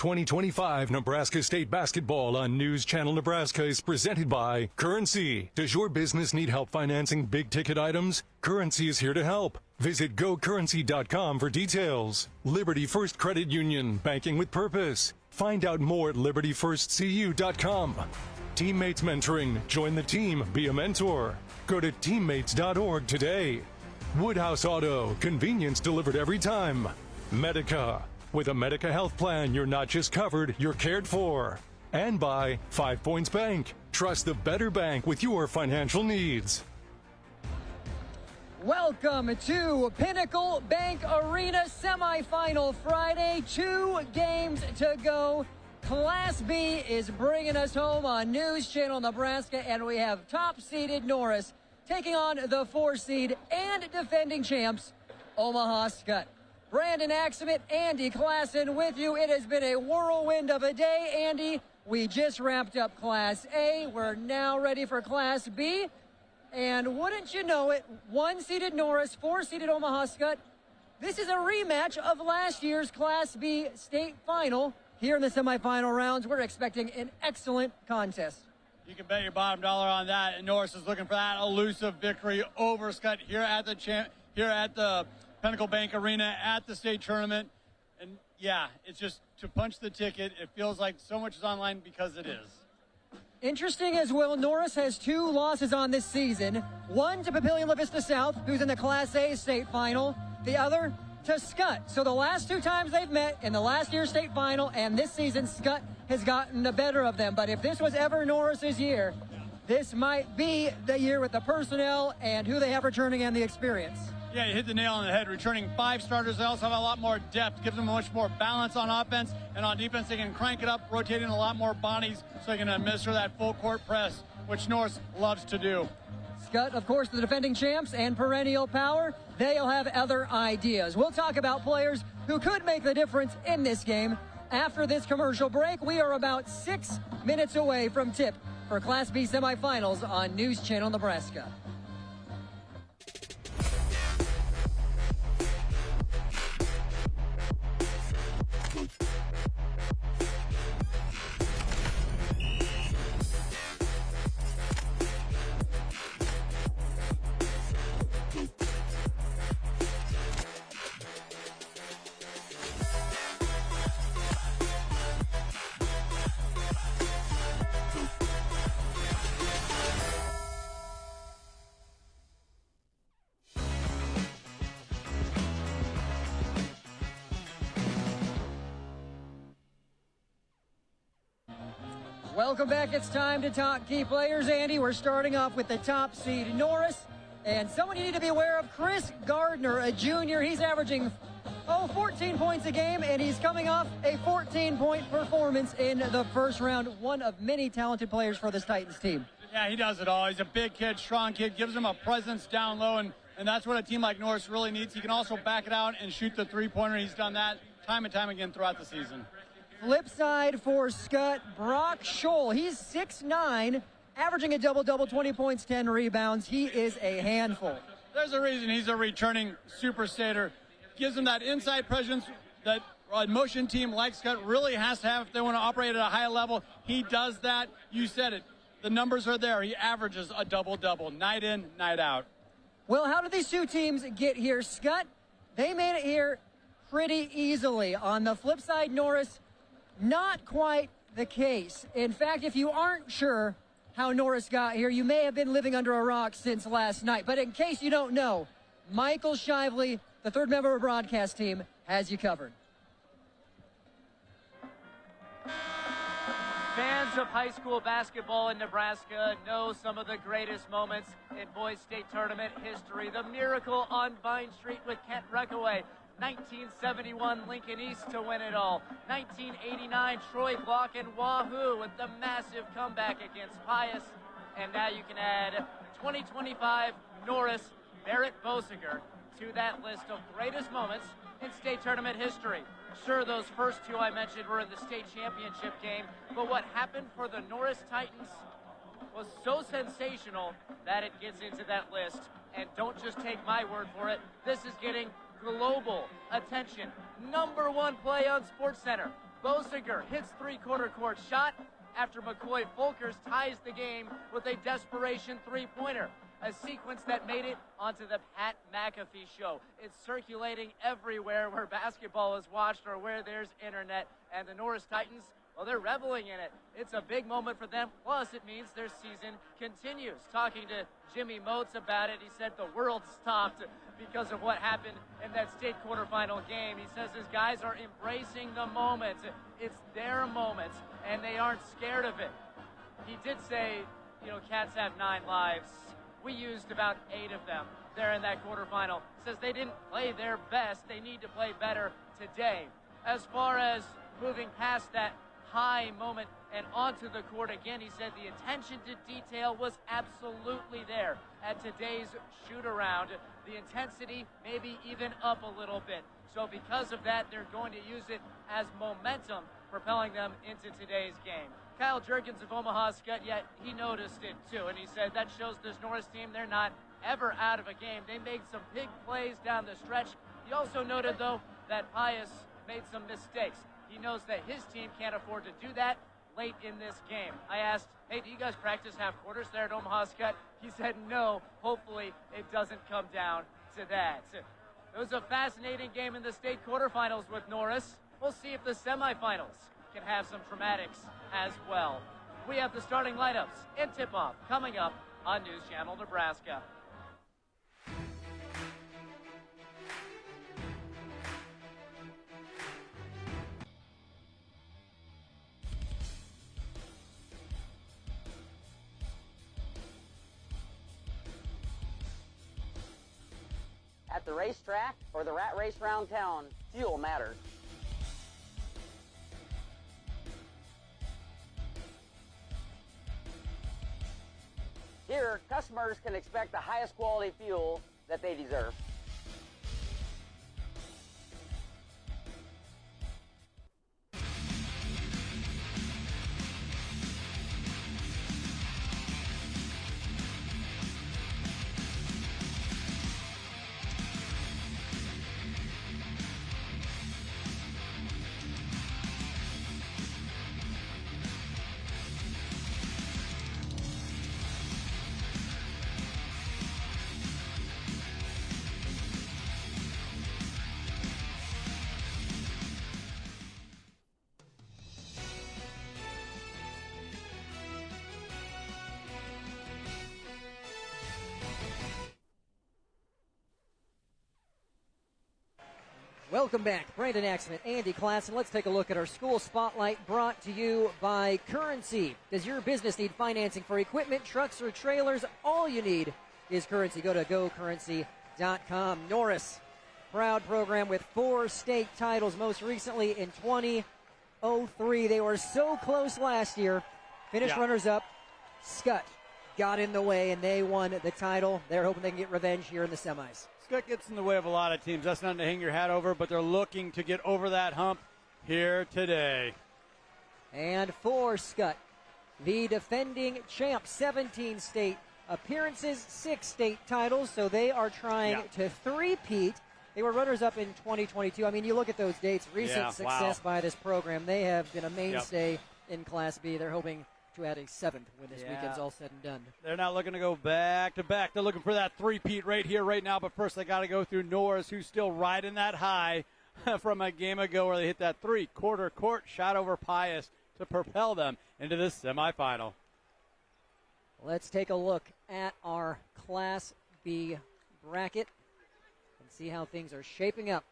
2025 Nebraska State Basketball on News Channel Nebraska is presented by Currency. Does your business need help financing big-ticket items? Currency is here to help. Visit gocurrency.com for details. Liberty First Credit Union, banking with purpose. Find out more at libertyfirstcu.com. Teammates Mentoring. Join the team. Be a mentor. Go to teammates.org today. Woodhouse Auto. Convenience delivered every time. Medica. With a Medica health plan, you're not just covered, you're cared for. And by 5 Points Bank. Trust the better bank with your financial needs. Welcome to Pinnacle Bank Arena semifinal Friday. 2 games to go. Class B is bringing us home on News Channel Nebraska, and we have top-seeded Norris taking on the 4 seed and defending champs, Omaha Skutt. Brandon Axelman, Andy Klassen with you. It has been a whirlwind of a day, Andy. We just wrapped up Class A. We're now ready for Class B. And wouldn't you know it, 1-seeded Norris, 4-seeded Omaha Skutt. This is a rematch of last year's Class B state final. Here in the semifinal rounds, we're expecting an excellent contest. You can bet your bottom dollar on that. And Norris is looking for that elusive victory over Skutt here at the Pinnacle Bank Arena at the state tournament. And yeah, it's just to punch the ticket. It feels like so much is online because it is. Interesting as well, Norris has 2 losses on this season. One to Papillion La Vista South, who's in the Class A state final. The other to Skutt. So the last 2 times they've met in the last year's state final, and this season Skutt has gotten the better of them. But if this was ever Norris's year, this might be the year with the personnel and who they have returning and the experience. Yeah, you hit the nail on the head. Returning 5 starters, they also have a lot more depth, gives them much more balance on offense, and on defense they can crank it up, rotating a lot more bodies so they can administer that full court press, which Norris loves to do. Skutt, of course, the defending champs and perennial power. They'll have other ideas. We'll talk about players who could make the difference in this game. After this commercial break, we are about 6 minutes away from tip for Class B semifinals on News Channel Nebraska. Welcome back. It's time to talk key players, Andy. We're starting off with the top seed, Norris. And someone you need to be aware of, Chris Gardner, a junior. He's averaging, 14 points a game, and he's coming off a 14-point performance in the first round. One of many talented players for this Titans team. Yeah, he does it all. He's a big kid, strong kid, gives him a presence down low, and that's what a team like Norris really needs. He can also back it out and shoot the three-pointer. He's done that time and time again throughout the season. Flip side for Skutt, Brock Scholl. He's 6'9", averaging a double-double, 20 points, 10 rebounds. He is a handful. There's a reason he's a returning super stater. Gives him that inside presence that a motion team like Skutt really has to have if they want to operate at a high level. He does that. You said it. The numbers are there. He averages a double-double, night in, night out. Well, how did these 2 teams get here? Skutt, they made it here pretty easily. On the flip side, Norris, not quite the case. In fact, if you aren't sure how Norris got here, you may have been living under a rock since last night. But in case you don't know, Michael Shively, the 3rd member of the broadcast team, has you covered. Fans of high school basketball in Nebraska know some of the greatest moments in boys state tournament history. The miracle on Vine Street with Kent Reckaway. 1971 Lincoln East to win it all. 1989 Troy Block and Wahoo with the massive comeback against Pius. And now you can add 2025 Norris, Barrett Bosiger to that list of greatest moments in state tournament history. Sure, those first 2 I mentioned were in the state championship game, but what happened for the Norris Titans was so sensational that it gets into that list. And don't just take my word for it. This is getting global attention. #1 play on SportsCenter. Bosinger hits three-quarter court shot after McCoy Folkers ties the game with a desperation three-pointer. A sequence that made it onto the Pat McAfee show. It's circulating everywhere where basketball is watched or where there's internet. And the Norris Titans, well, they're reveling in it. It's a big moment for them. Plus, it means their season continues. Talking to Jimmy Motes about it, he said the world stopped because of what happened in that state quarterfinal game. He says his guys are embracing the moment. It's their moment, and they aren't scared of it. He did say, Cats have 9 lives. We used about 8 of them there in that quarterfinal. Says they didn't play their best. They need to play better today. As far as moving past that high moment and onto the court again, he said the attention to detail was absolutely there at today's shoot-around. The intensity maybe even up a little bit. So because of that, they're going to use it as momentum, propelling them into today's game. Kyle Jurgens of Omaha, Skutt, yet he noticed it too, and he said that shows this Norris team they're not ever out of a game. They made some big plays down the stretch. He also noted, though, that Pius made some mistakes. He knows that his team can't afford to do that late in this game. I asked, hey, do you guys practice half quarters there at Omaha, Skutt? He said no. Hopefully it doesn't come down to that. It was a fascinating game in the state quarterfinals with Norris. We'll see if the semifinals can have some dramatics as well. We have the starting lineups and tip-off coming up on News Channel Nebraska. At the racetrack or the rat race round town, fuel matters. Here, customers can expect the highest quality fuel that they deserve. Welcome back. Brandon Axman, Andy Klassen. Let's take a look at our school spotlight brought to you by Currency. Does your business need financing for equipment, trucks, or trailers? All you need is Currency. Go to gocurrency.com. Norris, proud program with 4 state titles, most recently in 2003. They were so close last year. Finished runners-up. Skutt got in the way, and they won the title. They're hoping they can get revenge here in the semis. Skutt gets in the way of a lot of teams. That's nothing to hang your hat over, but they're looking to get over that hump here today. And for Skutt, the defending champ, 17 state appearances, 6 state titles, so they are trying to three-peat. They were runners-up in 2022. I mean, you look at those dates, recent success by this program. They have been a mainstay in Class B. They're hoping to add a 7th when this weekend's all said and done. They're not looking to go back-to-back. They're looking for that three-peat right here, right now. But first, they got to go through Norris, who's still riding that high from a game ago where they hit that three-quarter court shot over Pius to propel them into this semifinal. Let's take a look at our Class B bracket and see how things are shaping up.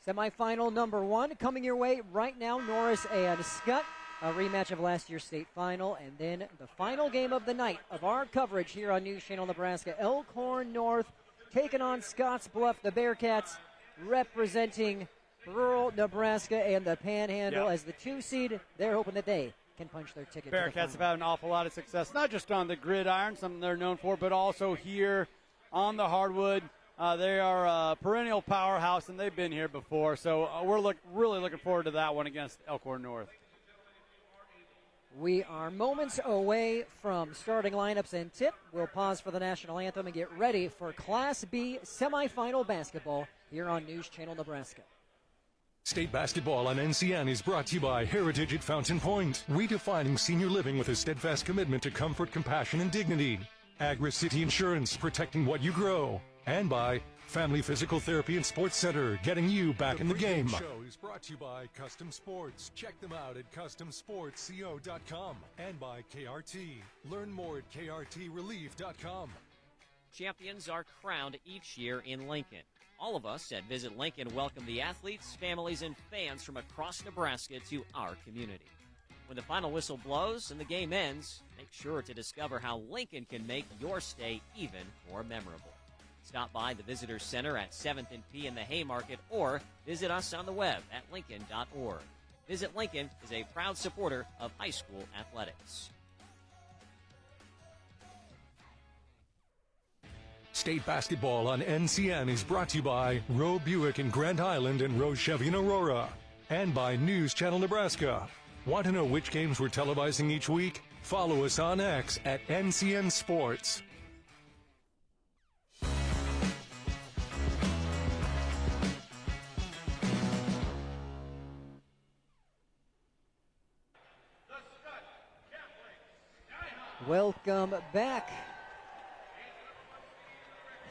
Semifinal number 1 coming your way right now, Norris and Skutt. A rematch of last year's state final, and then the final game of the night of our coverage here on News Channel Nebraska. Elkhorn North taking on Scotts Bluff, the Bearcats representing rural Nebraska and the Panhandle as the 2 seed. They're hoping that they can punch their ticket. Bearcats have had an awful lot of success, not just on the gridiron, something they're known for, but also here on the hardwood. They are a perennial powerhouse, and they've been here before, so we're really looking forward to that one against Elkhorn North. We are moments away from starting lineups and tip. We'll pause for the national anthem and get ready for Class B semifinal basketball here on News Channel Nebraska. State basketball on NCN is brought to you by Heritage at Fountain Point, redefining senior living with a steadfast commitment to comfort, compassion, and dignity. Agri-City Insurance, protecting what you grow. And by Family Physical Therapy and Sports Center, getting you back in the game. The show is brought to you by Custom Sports. Check them out at customsportsco.com. And by KRT. Learn more at krtrelief.com. Champions are crowned each year in Lincoln. All of us at Visit Lincoln welcome the athletes, families, and fans from across Nebraska to our community. When the final whistle blows and the game ends, make sure to discover how Lincoln can make your stay even more memorable. Stop by the Visitor Center at 7th and P in the Haymarket or visit us on the web at lincoln.org. Visit Lincoln is a proud supporter of high school athletics. State basketball on NCN is brought to you by Roe Buick in Grand Island and Roe Chevy in Aurora. And by News Channel Nebraska. Want to know which games we're televising each week? Follow us on X at NCN Sports. Welcome back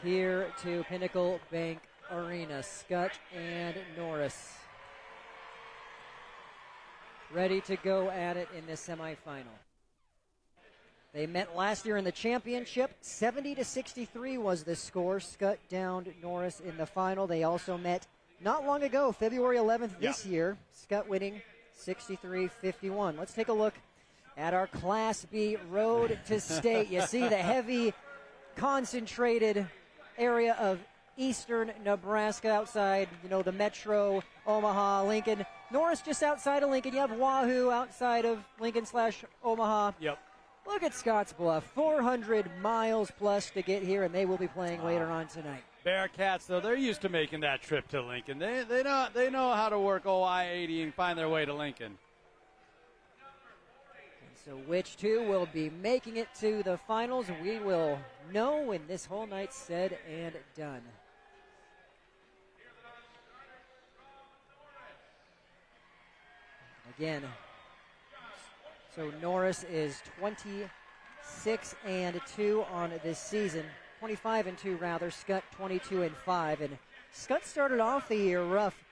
here to Pinnacle Bank Arena. Skutt and Norris ready to go at it in this semifinal. They met last year in the championship. 70-63 was the score. Skutt downed Norris in the final. They also met not long ago, February 11th this year. Skutt winning 63-51. Let's take a look at our Class B road to state. You see the heavy, concentrated area of eastern Nebraska outside, the metro, Omaha, Lincoln. Norris just outside of Lincoln. You have Wahoo outside of Lincoln/Omaha. Yep. Look at Scotts Bluff, 400 miles plus to get here, and they will be playing later on tonight. Bearcats, though, they're used to making that trip to Lincoln. They know how to work I-80 and find their way to Lincoln. So which two will be making it to the finals? We will know when this whole night's said and done. Again, so Norris is 26-2 on this season. 25-2 rather. Skutt 22-5. And Skutt started off the year rough.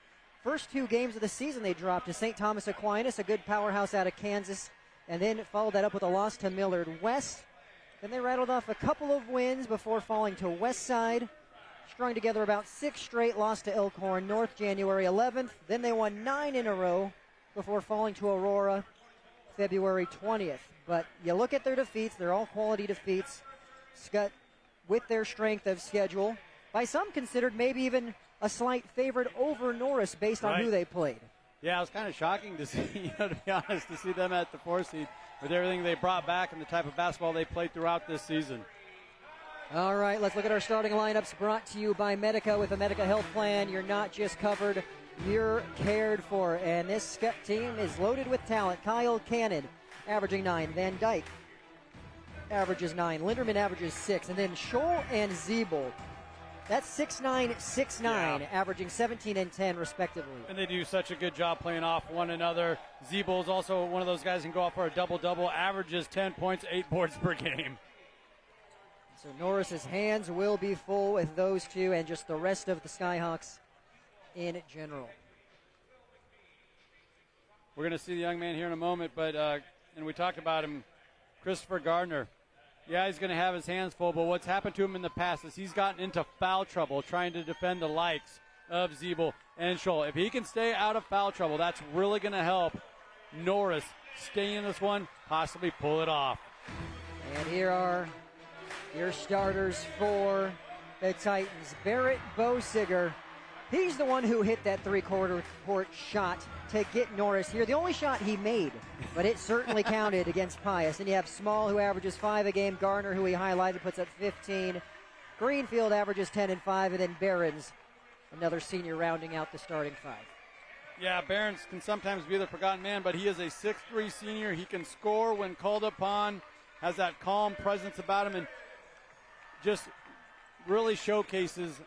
First two games of the season they dropped to St. Thomas Aquinas, a good powerhouse out of Kansas. And then followed that up with a loss to Millard West. Then they rattled off a couple of wins before falling to West Side. Strung together about 6 straight, lost to Elkhorn North January 11th. Then they won 9 in a row before falling to Aurora February 20th. But you look at their defeats, they're all quality defeats. Skutt, with their strength of schedule, by some considered maybe even a slight favorite over Norris based on who they played. Yeah, it was kind of shocking to see, to be honest, to see them at the 4 seed with everything they brought back and the type of basketball they played throughout this season. All right, let's look at our starting lineups brought to you by Medica. With a Medica health plan, you're not just covered, you're cared for. And this Skutt team is loaded with talent. Kyle Cannon averaging 9. Van Dyke averages 9. Linderman averages 6. And then Scholl and Zeeble. That's 6'9", 6'9", averaging 17 and 10 respectively. And they do such a good job playing off one another. Zeeble is also one of those guys who can go off for a double-double, averages 10 points, 8 boards per game. So Norris's hands will be full with those two and just the rest of the Skyhawks in general. We're going to see the young man here in a moment, but and we talked about him, Christopher Gardner. Yeah, he's going to have his hands full, but what's happened to him in the past is he's gotten into foul trouble trying to defend the likes of Zeeble and Scholl. If he can stay out of foul trouble, that's really going to help Norris stay in this one, possibly pull it off. And here are your starters for the Titans. Barrett Bosiger, he's the one who hit that three-quarter court shot to get Norris here. The only shot he made, but it certainly counted against Pius. And you have Small, who averages 5 a game. Garner, who he highlighted, puts up 15. Greenfield averages 10 and 5. And then Behrens, another senior, rounding out the starting 5. Yeah, Behrens can sometimes be the forgotten man, but he is a 6'3 senior. He can score when called upon, has that calm presence about him, and just really showcases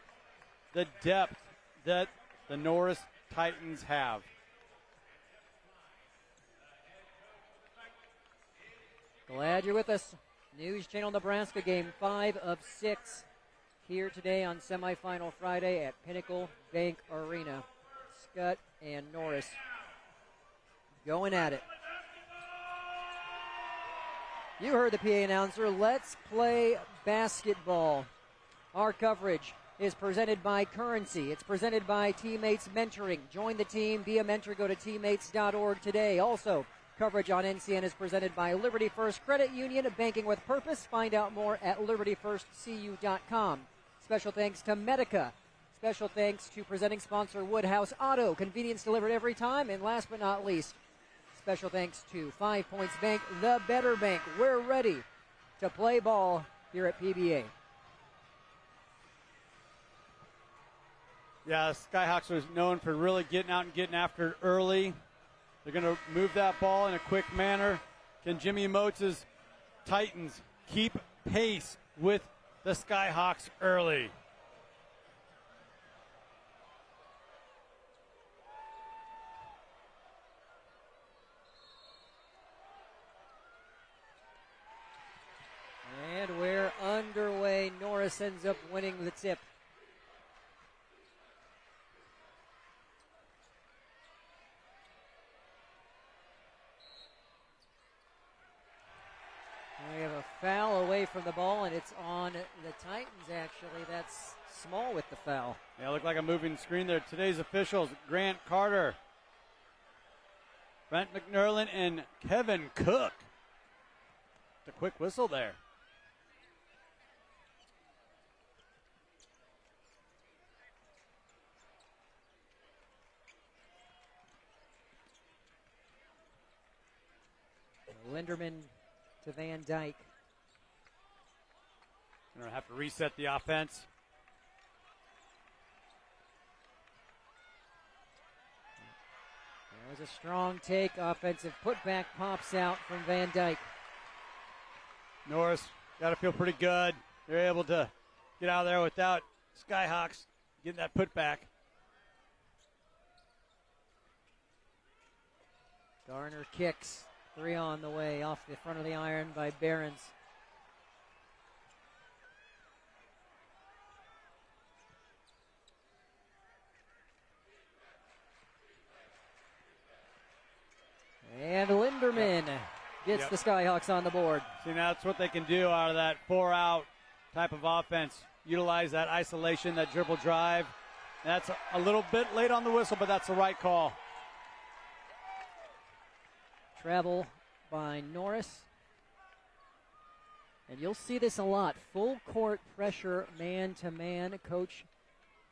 the depth that the Norris Titans have. Glad you're with us. News Channel Nebraska game 5 of 6 here today on semifinal Friday at Pinnacle Bank Arena. Skutt and Norris going at it. You heard the PA announcer. Let's play basketball. Our coverage is presented by Currency. It's presented by Teammates Mentoring. Join the team, be a mentor, go to teammates.org today. Also, coverage on NCN is presented by Liberty First Credit Union, banking with purpose. Find out more at libertyfirstcu.com. Special thanks to Medica. Special thanks to presenting sponsor Woodhouse Auto. Convenience delivered every time. And last but not least, special thanks to 5 Points Bank, the better bank. We're ready to play ball here at PBA. Yeah, Skyhawks was known for really getting out and getting after it early. They're going to move that ball in a quick manner. Can Jimmy Moats' Titans keep pace with the Skyhawks early? And we're underway. Norris ends up winning the tip. We have a foul away from the ball, and it's on the Titans, actually. That's Small with the foul. Yeah, looked like a moving screen there. Today's officials, Grant Carter, Brent McNerlin, and Kevin Cook. The quick whistle there. Linderman to Van Dyke. Going to have to reset the offense. There's a strong take. Offensive putback pops out from Van Dyke. Norris got to feel pretty good. They're able to get out of there without Skyhawks getting that putback. Garner kicks. 3 on the way off the front of the iron by Behrens. And Linderman gets the Skyhawks on the board. See, now that's what they can do out of that 4-out type of offense. Utilize that isolation, that dribble drive. That's a little bit late on the whistle, but that's the right call. Travel by Norris. And you'll see this a lot. Full court pressure, man-to-man. Coach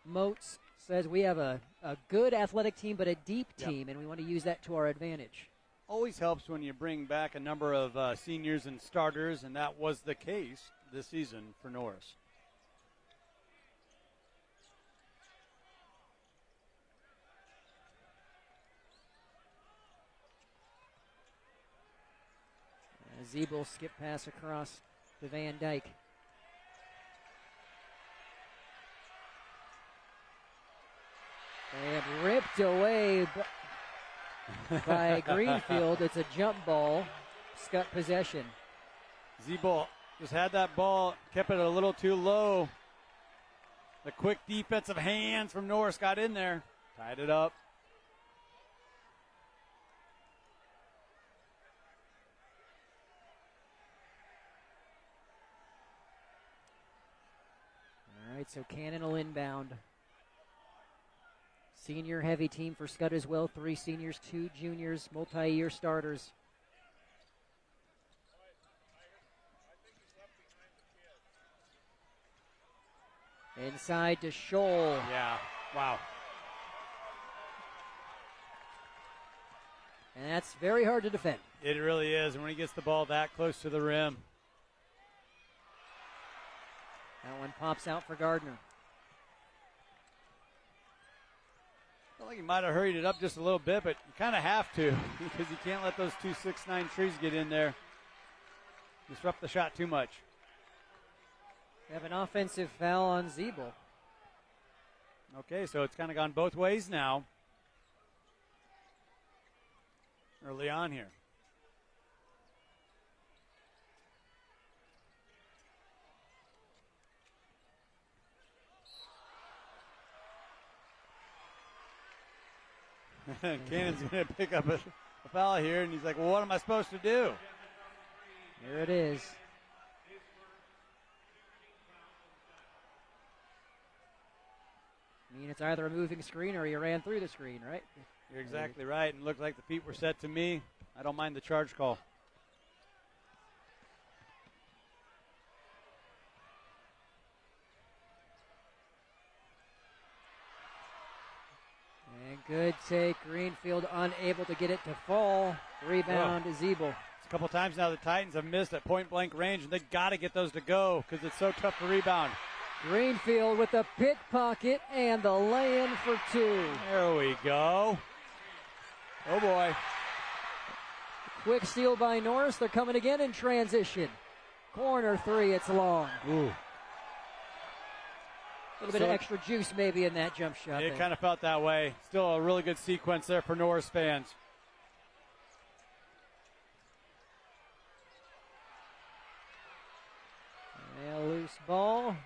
Moats says we have a good athletic team, but a deep team, and we want to use that to our advantage. Always helps when you bring back a number of seniors and starters, and that was the case this season for Norris. Zeeble skip pass across to Van Dyke. And ripped away by Greenfield. It's a jump ball. Skutt possession. Zeeble just had that ball, kept it a little too low. The quick defensive hands from Norris got in there, tied it up. All right, so Cannon will inbound. Senior heavy team for Skutt as well. 3 seniors, 2 juniors, multi-year starters. Inside to Scholl. Yeah, wow. And that's very hard to defend. It really is, and when he gets the ball that close to the rim. That one pops out for Gardner. I feel like he might have hurried it up just a little bit, but you kind of have to because you can't let those 2 6'9" trees get in there. Disrupt the shot too much. We have an offensive foul on Zeeble. Okay, so it's kind of gone both ways now. early on here. Cannon's going to pick up a foul here, and he's like, well, what am I supposed to do? Here it is. I mean, it's either a moving screen or you ran through the screen, right? You're exactly right, and it looked like the feet were set to me. I don't mind the charge call. And good take. Greenfield unable to get it to fall. Rebound to Zeeble. A couple times now the Titans have missed at point-blank range, and they got to get those to go because it's so tough to rebound. Greenfield with the pickpocket and the lay-in for two. There we go. Oh, boy. Quick steal by Norris. They're coming again in transition. Corner three, it's long. Ooh. A little bit of extra juice maybe in that jump shot. It kind of felt that way. Still a really good sequence there for Norris fans. A loose ball.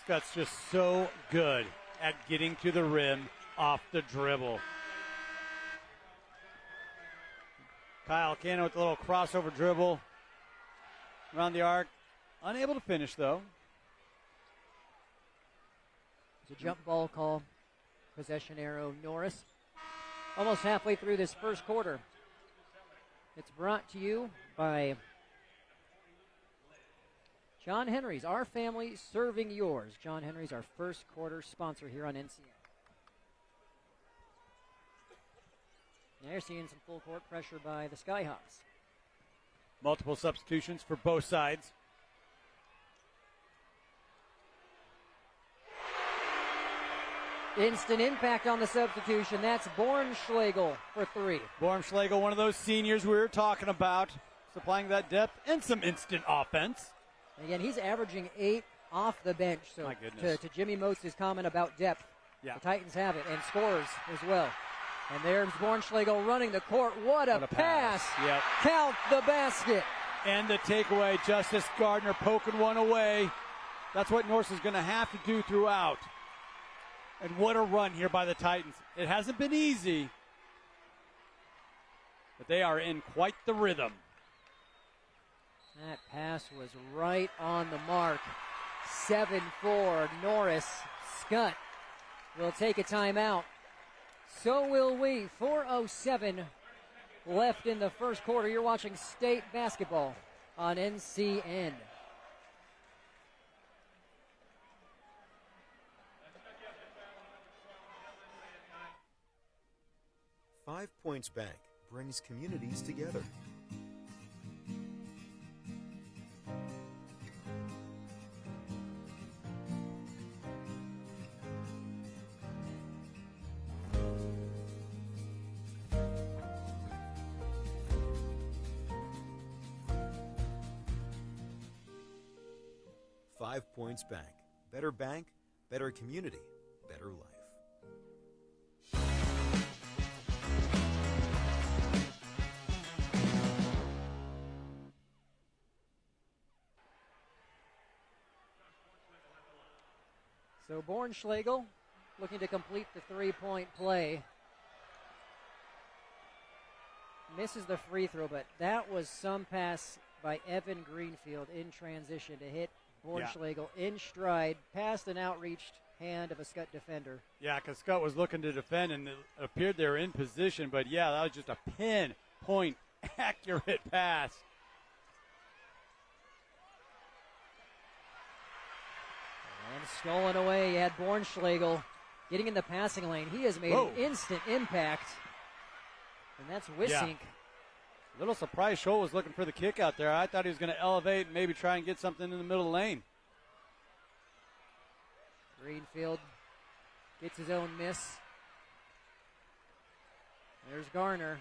Skutt's just so good at getting to the rim off the dribble. Kyle Cannon with a little crossover dribble around the arc. Unable to finish, though. It's a jump ball call. Possession arrow, Norris. Almost halfway through this first quarter. It's brought to you by John Henry's, our family serving yours. John Henry's, our first quarter sponsor here on NCN. They're seeing some full court pressure by the Skyhawks. Multiple substitutions for both sides. Instant impact on the substitution. That's Bornschlegel for three. Bornschlegel, one of those seniors we were talking about, supplying that depth and some instant offense. Again, he's averaging 8 off the bench. So My goodness. To Jimmy Moats' comment about depth, Yeah. the Titans have it, and scores as well. And there's Bornschlegel running the court. What a pass. Yep. Count the basket. And the takeaway, Justice Gardner poking one away. That's what Norris is going to have to do throughout. And what a run here by the Titans. It hasn't been easy, but they are in quite the rhythm. That pass was right on the mark. 7-4, Norris. Skutt will take a timeout. So will we. 4:07 left in the first quarter. You're watching state basketball on NCN. Five Points Bank brings communities together. Five Points Bank. Better bank, better community, better life. So Bornschlegel looking to complete the three-point play. Misses the free throw, but that was some pass by Evan Greenfield in transition to hit Bornschlegel in stride, past an outreached hand of a Skutt defender. Yeah, because Skutt was looking to defend, and it appeared they were in position. But, yeah, that was just a pinpoint accurate pass. And stolen away. You had Bornschlegel getting in the passing lane. He has made an instant impact. And that's Wissink. Yeah. Little surprise. Scholl was looking for the kick out there. I thought he was going to elevate and maybe try and get something in the middle of the lane. Greenfield gets his own miss. There's Garner.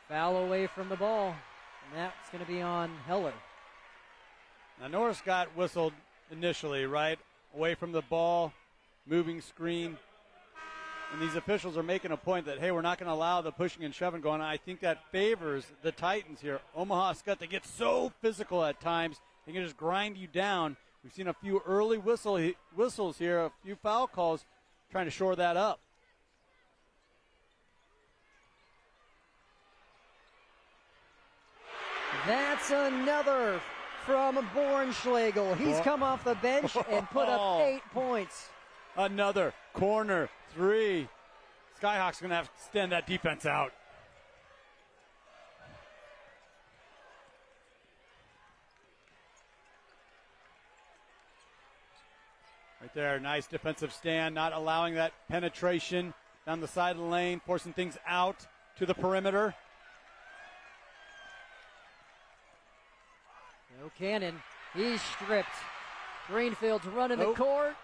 Foul away from the ball. And that's going to be on Heller. Now Norris got whistled initially, right? Away from the ball, moving screen. And these officials are making a point that, hey, we're not going to allow the pushing and shoving going on. I think that favors the Titans here. Omaha Skutt, they get so physical at times. They can just grind you down. We've seen a few early whistles here, a few foul calls trying to shore that up. That's another from Bornschlegel. He's come off the bench and put up 8 points. Another corner three. Skyhawks going to have to extend that defense out. Right there, nice defensive stand, not allowing that penetration down the side of the lane, forcing things out to the perimeter. No Cannon. He's stripped. Greenfield's running the court,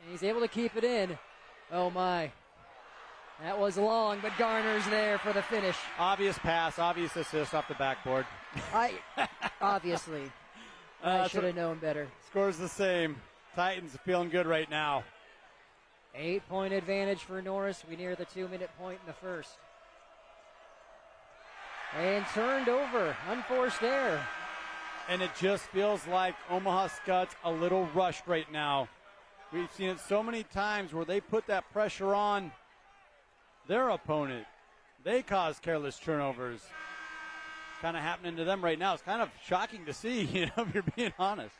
and he's able to keep it in. Oh, my. That was long, but Garner's there for the finish. Obvious pass, obvious assist off the backboard. Obviously. I should have known better. Scores the same. Titans feeling good right now. 8-point advantage for Norris. We near the 2-minute point in the first. And turned over. Unforced error. And it just feels like Omaha Skutt's a little rushed right now. We've seen it so many times where they put that pressure on their opponent. They cause careless turnovers. Kind of happening to them right now. It's kind of shocking to see, if you're being honest.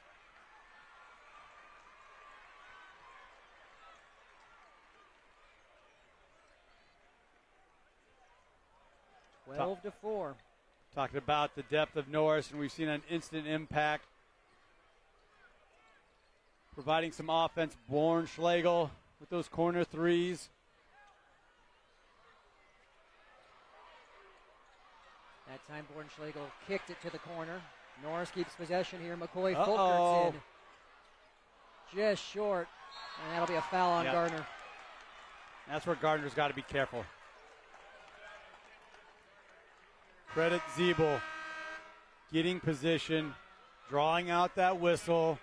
Twelve to 4. Talking about the depth of Norris, and we've seen an instant impact. Providing some offense, Bornschlegel with those corner threes. That time Bornschlegel kicked it to the corner. Norris keeps possession here. McCoy Fulkert's in. Just short. And that'll be a foul on Gardner. That's where Gardner's got to be careful. Credit Zeeble getting position, drawing out that whistle.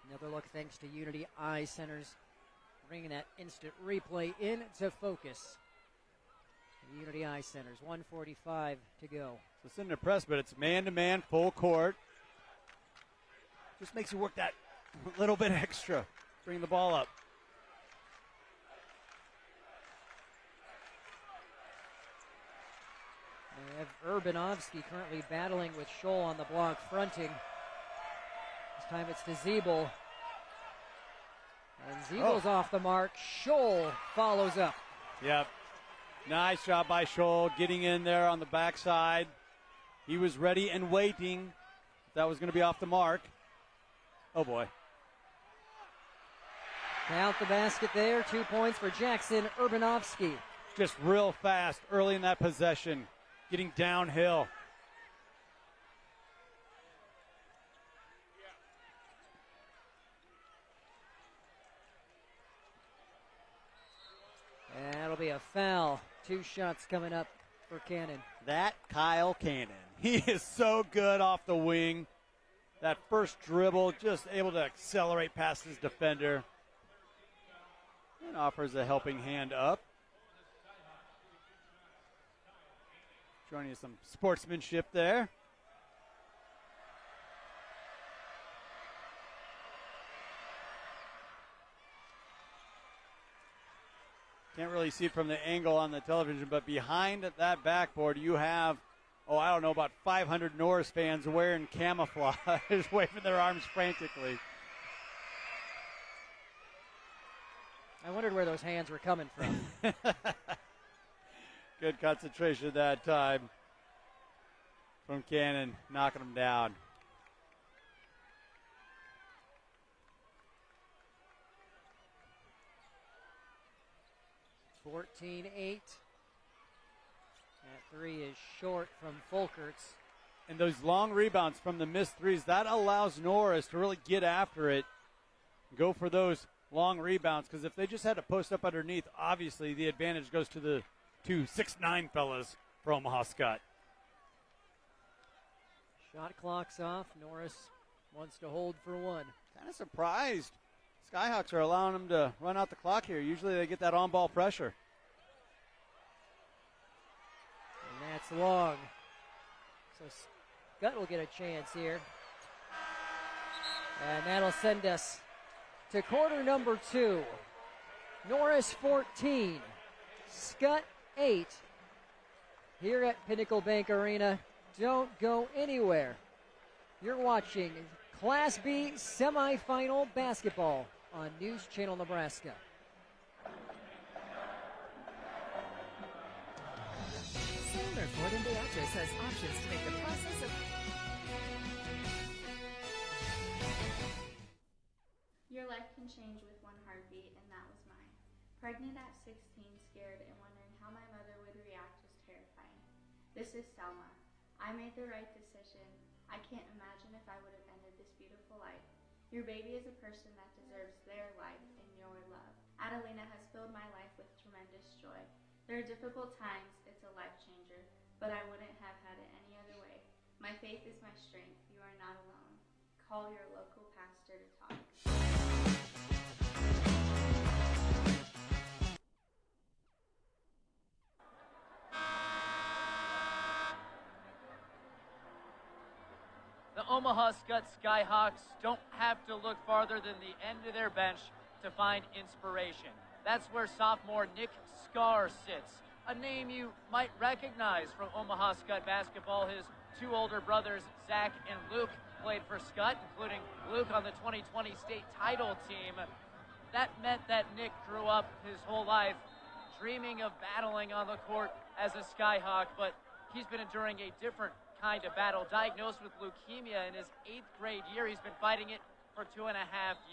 Another look thanks to Unity Eye Centers, bringing that instant replay into focus. Unity Eye Centers, 1:45 to go. So it's in the press, but it's man-to-man, full court. Just makes you work that little bit extra. Bring the ball up. They have Urbanovsky currently battling with Scholl on the block, fronting. This time it's to Zeeble. And Zeeble's off the mark. Scholl follows up. Yep. Nice job by Scholl getting in there on the backside. He was ready and waiting. That was going to be off the mark. Oh, boy. Count the basket there. 2 points for Jackson Urbanovsky. Just real fast early in that possession. Getting downhill. And that'll be a foul. 2 shots coming up for Cannon. That Kyle Cannon. He is so good off the wing. That first dribble, just able to accelerate past his defender. And offers a helping hand up. Showing you some sportsmanship there. Can't really see it from the angle on the television, but behind that backboard you have, about 500 Norris fans wearing camouflage, waving their arms frantically. I wondered where those hands were coming from. Good concentration that time from Cannon, knocking them down. It's 14-8. That three is short from Fulkerts. And those long rebounds from the missed threes, that allows Norris to really get after it, go for those long rebounds, because if they just had to post up underneath, obviously the advantage goes to the 2 6'9" fellas for Omaha Skutt. Shot clock's off. Norris wants to hold for one. Kind of surprised. Skyhawks are allowing them to run out the clock here. Usually they get that on-ball pressure. And that's long. So Skutt will get a chance here. And that'll send us to quarter number 2. Norris 14, Skutt 8. Here at Pinnacle Bank Arena. Don't go anywhere. You're watching Class B semifinal basketball on News Channel Nebraska. Sailor Ford and Beatrice has options to make the process of... Your life can change with one heartbeat, and that was mine. Pregnant at 16, scared, and wondering how my mother would react was terrifying. This is Selma. I made the right decision. I can't imagine if I would have ended this beautiful life. Your baby is a person that deserves their life and your love. Adelina has filled my life with tremendous joy. There are difficult times, it's a life changer, but I wouldn't have had it any other way. My faith is my strength. You are not alone. Call your local pastor to talk. The Omaha Skutt Skyhawks don't have to look farther than the end of their bench to find inspiration. That's where sophomore Nick Scar sits, a name you might recognize from Omaha Skutt basketball. His two older brothers, Zach and Luke, played for Skutt, including Luke on the 2020 state title team. That meant that Nick grew up his whole life dreaming of battling on the court as a Skyhawk, but he's been enduring a different kind of battle. Diagnosed with leukemia in his 8th grade year, he's been fighting it for 2.5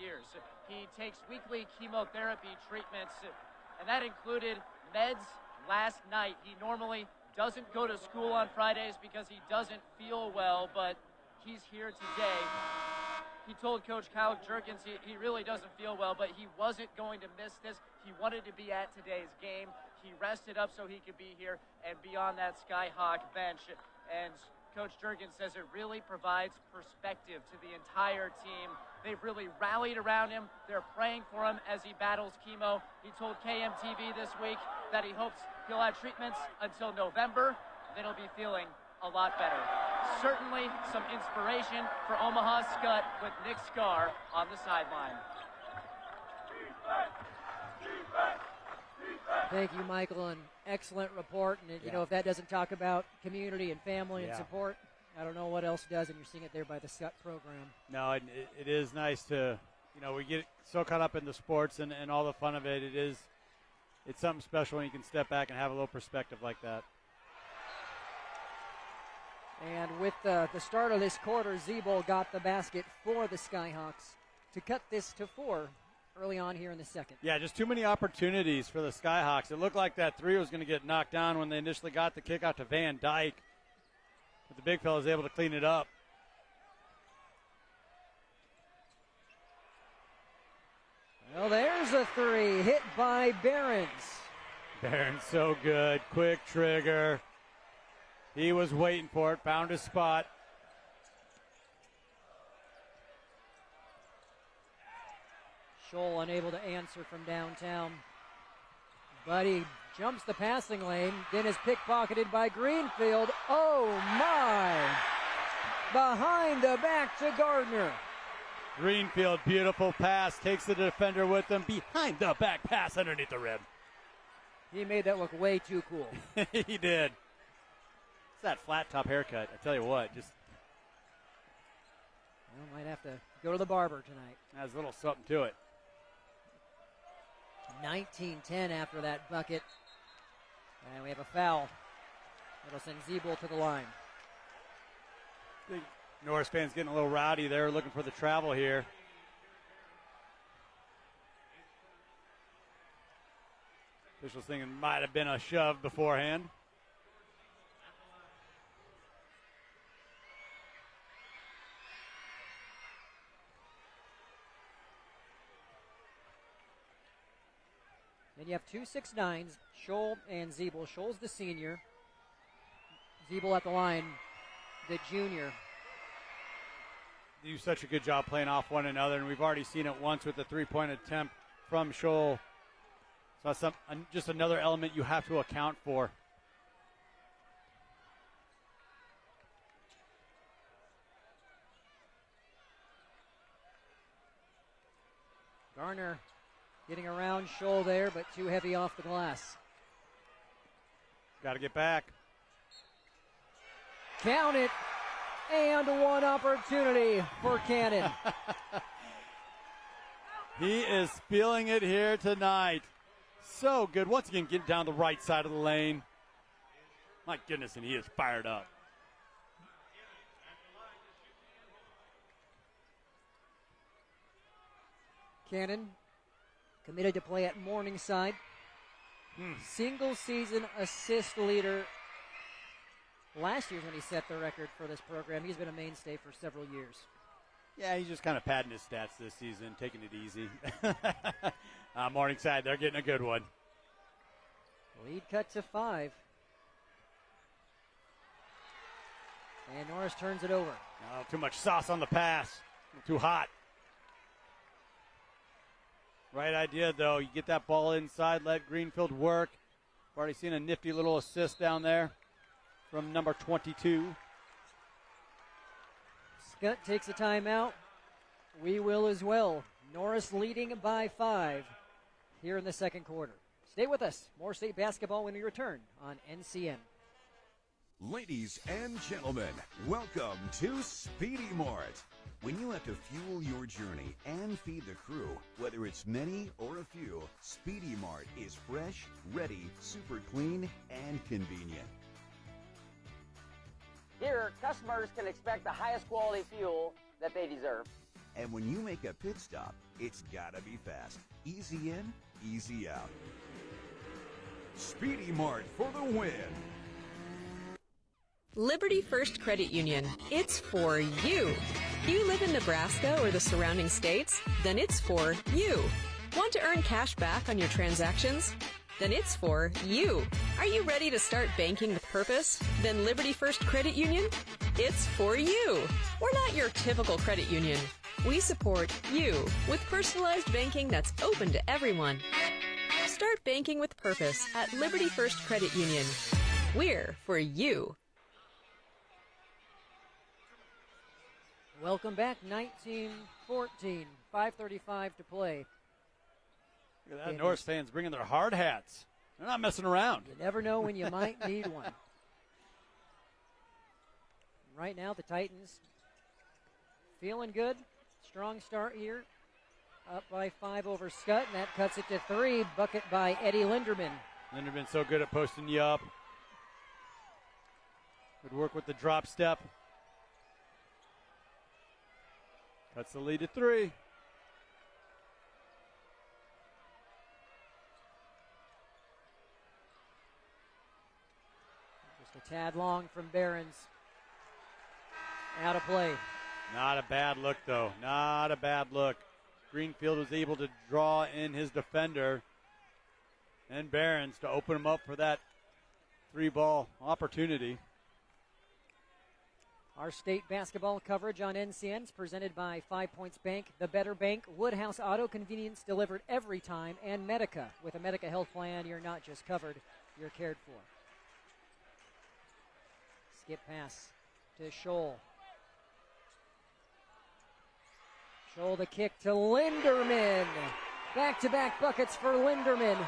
years. He takes weekly chemotherapy treatments, and that included meds last night. He normally doesn't go to school on Fridays because he doesn't feel well, but he's here today. He told Coach Kyle Jerkins he really doesn't feel well, but he wasn't going to miss this. He wanted to be at today's game. He rested up so he could be here and be on that Skyhawk bench. And Coach Jerkins says it really provides perspective to the entire team. They've really rallied around him. They're praying for him as he battles chemo. He told KMTV this week that he hopes he'll have treatments until November. Then he'll be feeling a lot better. Certainly some inspiration for Omaha Skutt with Nick Scar on the sideline. Thank you, Michael. An excellent report. And, you know, if that doesn't talk about community and family and support, I don't know what else does, and you're seeing it there by the Skutt program. No, it is nice to, you know, we get so caught up in the sports and all the fun of it. It's something special when you can step back and have a little perspective like that. And with the start of this quarter, Zebul got the basket for the Skyhawks to cut this to 4 early on here in the second. Yeah, just too many opportunities for the Skyhawks. It looked like that three was going to get knocked down when they initially got the kick out to Van Dyke. But the big fella was able to clean it up. Well, there's a three hit by Behrens. Behrens so good. Quick trigger. He was waiting for it, found his spot. Scholl unable to answer from downtown. But he jumps the passing lane, then is pickpocketed by Greenfield. Oh my! Behind the back to Gardner. Greenfield, beautiful pass, takes the defender with him. Behind the back pass underneath the rim. He made that look way too cool. He did. It's that flat top haircut. I tell you what, just. Well, might have to go to the barber tonight. Has a little something to it. 19-10 after that bucket. And we have a foul. That'll send Zebul to the line. Big Norris fans getting a little rowdy there, looking for the travel here. Officials thinking it might have been a shove beforehand. And you have two 6'9s, Scholl and Zeeble. Scholl's the senior. Zeeble at the line, the junior. They do such a good job playing off one another, and we've already seen it once with the three-point attempt from Scholl. So that's just another element you have to account for. Garner getting around Scholl there, but too heavy off the glass. Got to get back. Count it. And one opportunity for Cannon. He is feeling it here tonight. So good. Once again, getting down the right side of the lane. My goodness, and he is fired up. Cannon committed to play at Morningside. Single season assist leader. Last year's when he set the record for this program. He's been a mainstay for several years. Yeah, he's just kind of padding his stats this season, taking it easy. Morningside, they're getting a good one. Lead cut to 5. And Norris turns it over. Oh, too much sauce on the pass. Too hot. Right idea, though. You get that ball inside, let Greenfield work. We've already seen a nifty little assist down there from number 22. Skutt takes a timeout. We will as well. Norris leading by 5 here in the second quarter. Stay with us. More state basketball when we return on NCN. Ladies and gentlemen, welcome to Speedy Mart. When you have to fuel your journey and feed the crew, whether it's many or a few, Speedy Mart is fresh, ready, super clean, and convenient. Here, customers can expect the highest quality fuel that they deserve. And when you make a pit stop, it's gotta be fast. Easy in, easy out. Speedy Mart for the win. Liberty First Credit Union. It's for you. You live in Nebraska or the surrounding states? Then it's for you. Want to earn cash back on your transactions? Then it's for you. Are you ready to start banking with purpose? Then Liberty First Credit Union? It's for you. We're not your typical credit union. We support you with personalized banking that's open to everyone. Start banking with purpose at Liberty First Credit Union. We're for you. Welcome back, 19-14, 5:35 to play. Look at that, Norris fans bringing their hard hats. They're not messing around. You never know when you might need one. Right now, the Titans feeling good. Strong start here. Up by 5 over Skutt, and that cuts it to 3. Bucket by Eddie Linderman. Linderman so good at posting you up. Good work with the drop step. Cuts the lead to 3. Just a tad long from Behrens. Out of play. Not a bad look, though. Not a bad look. Greenfield was able to draw in his defender and Behrens to open him up for that 3-ball opportunity. Our state basketball coverage on NCN is presented by 5 Points Bank, the Better Bank, Woodhouse Auto Convenience delivered every time, and Medica. With a Medica health plan, you're not just covered, you're cared for. Skip pass to Scholl. Scholl the kick to Linderman. Back-to-back buckets for Linderman.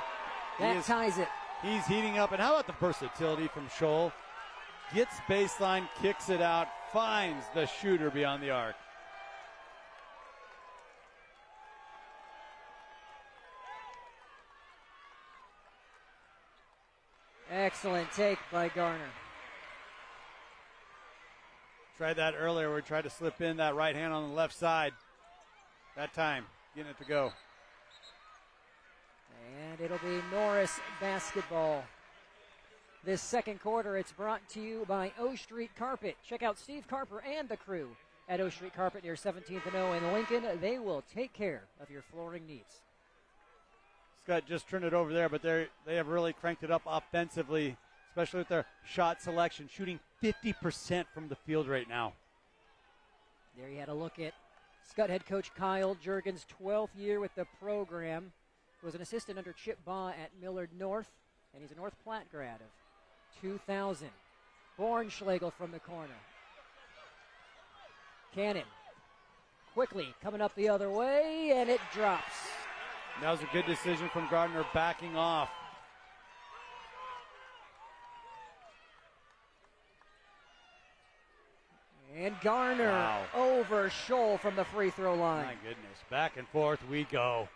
That ties it. He's heating up. And how about the versatility from Scholl? Gets baseline, kicks it out, finds the shooter beyond the arc. Excellent take by Garner. Tried that earlier. We tried to slip in that right hand on the left side. That time, getting it to go. And it'll be Norris basketball. This second quarter, it's brought to you by O Street Carpet. Check out Steve Carper and the crew at O Street Carpet near 17th and O in Lincoln. They will take care of your flooring needs. Skutt just turned it over there, but they have really cranked it up offensively, especially with their shot selection, shooting 50% from the field right now. There you had a look at Skutt head coach Kyle Juergens' 12th year with the program. He was an assistant under Chip Baugh at Millard North, and he's a North Platte grad of 2000. Bornschlegel from the corner. Cannon quickly coming up the other way, and it drops. That was a good decision from Gardner backing off. And Garner over Scholl from the free throw line. My goodness, back and forth we go.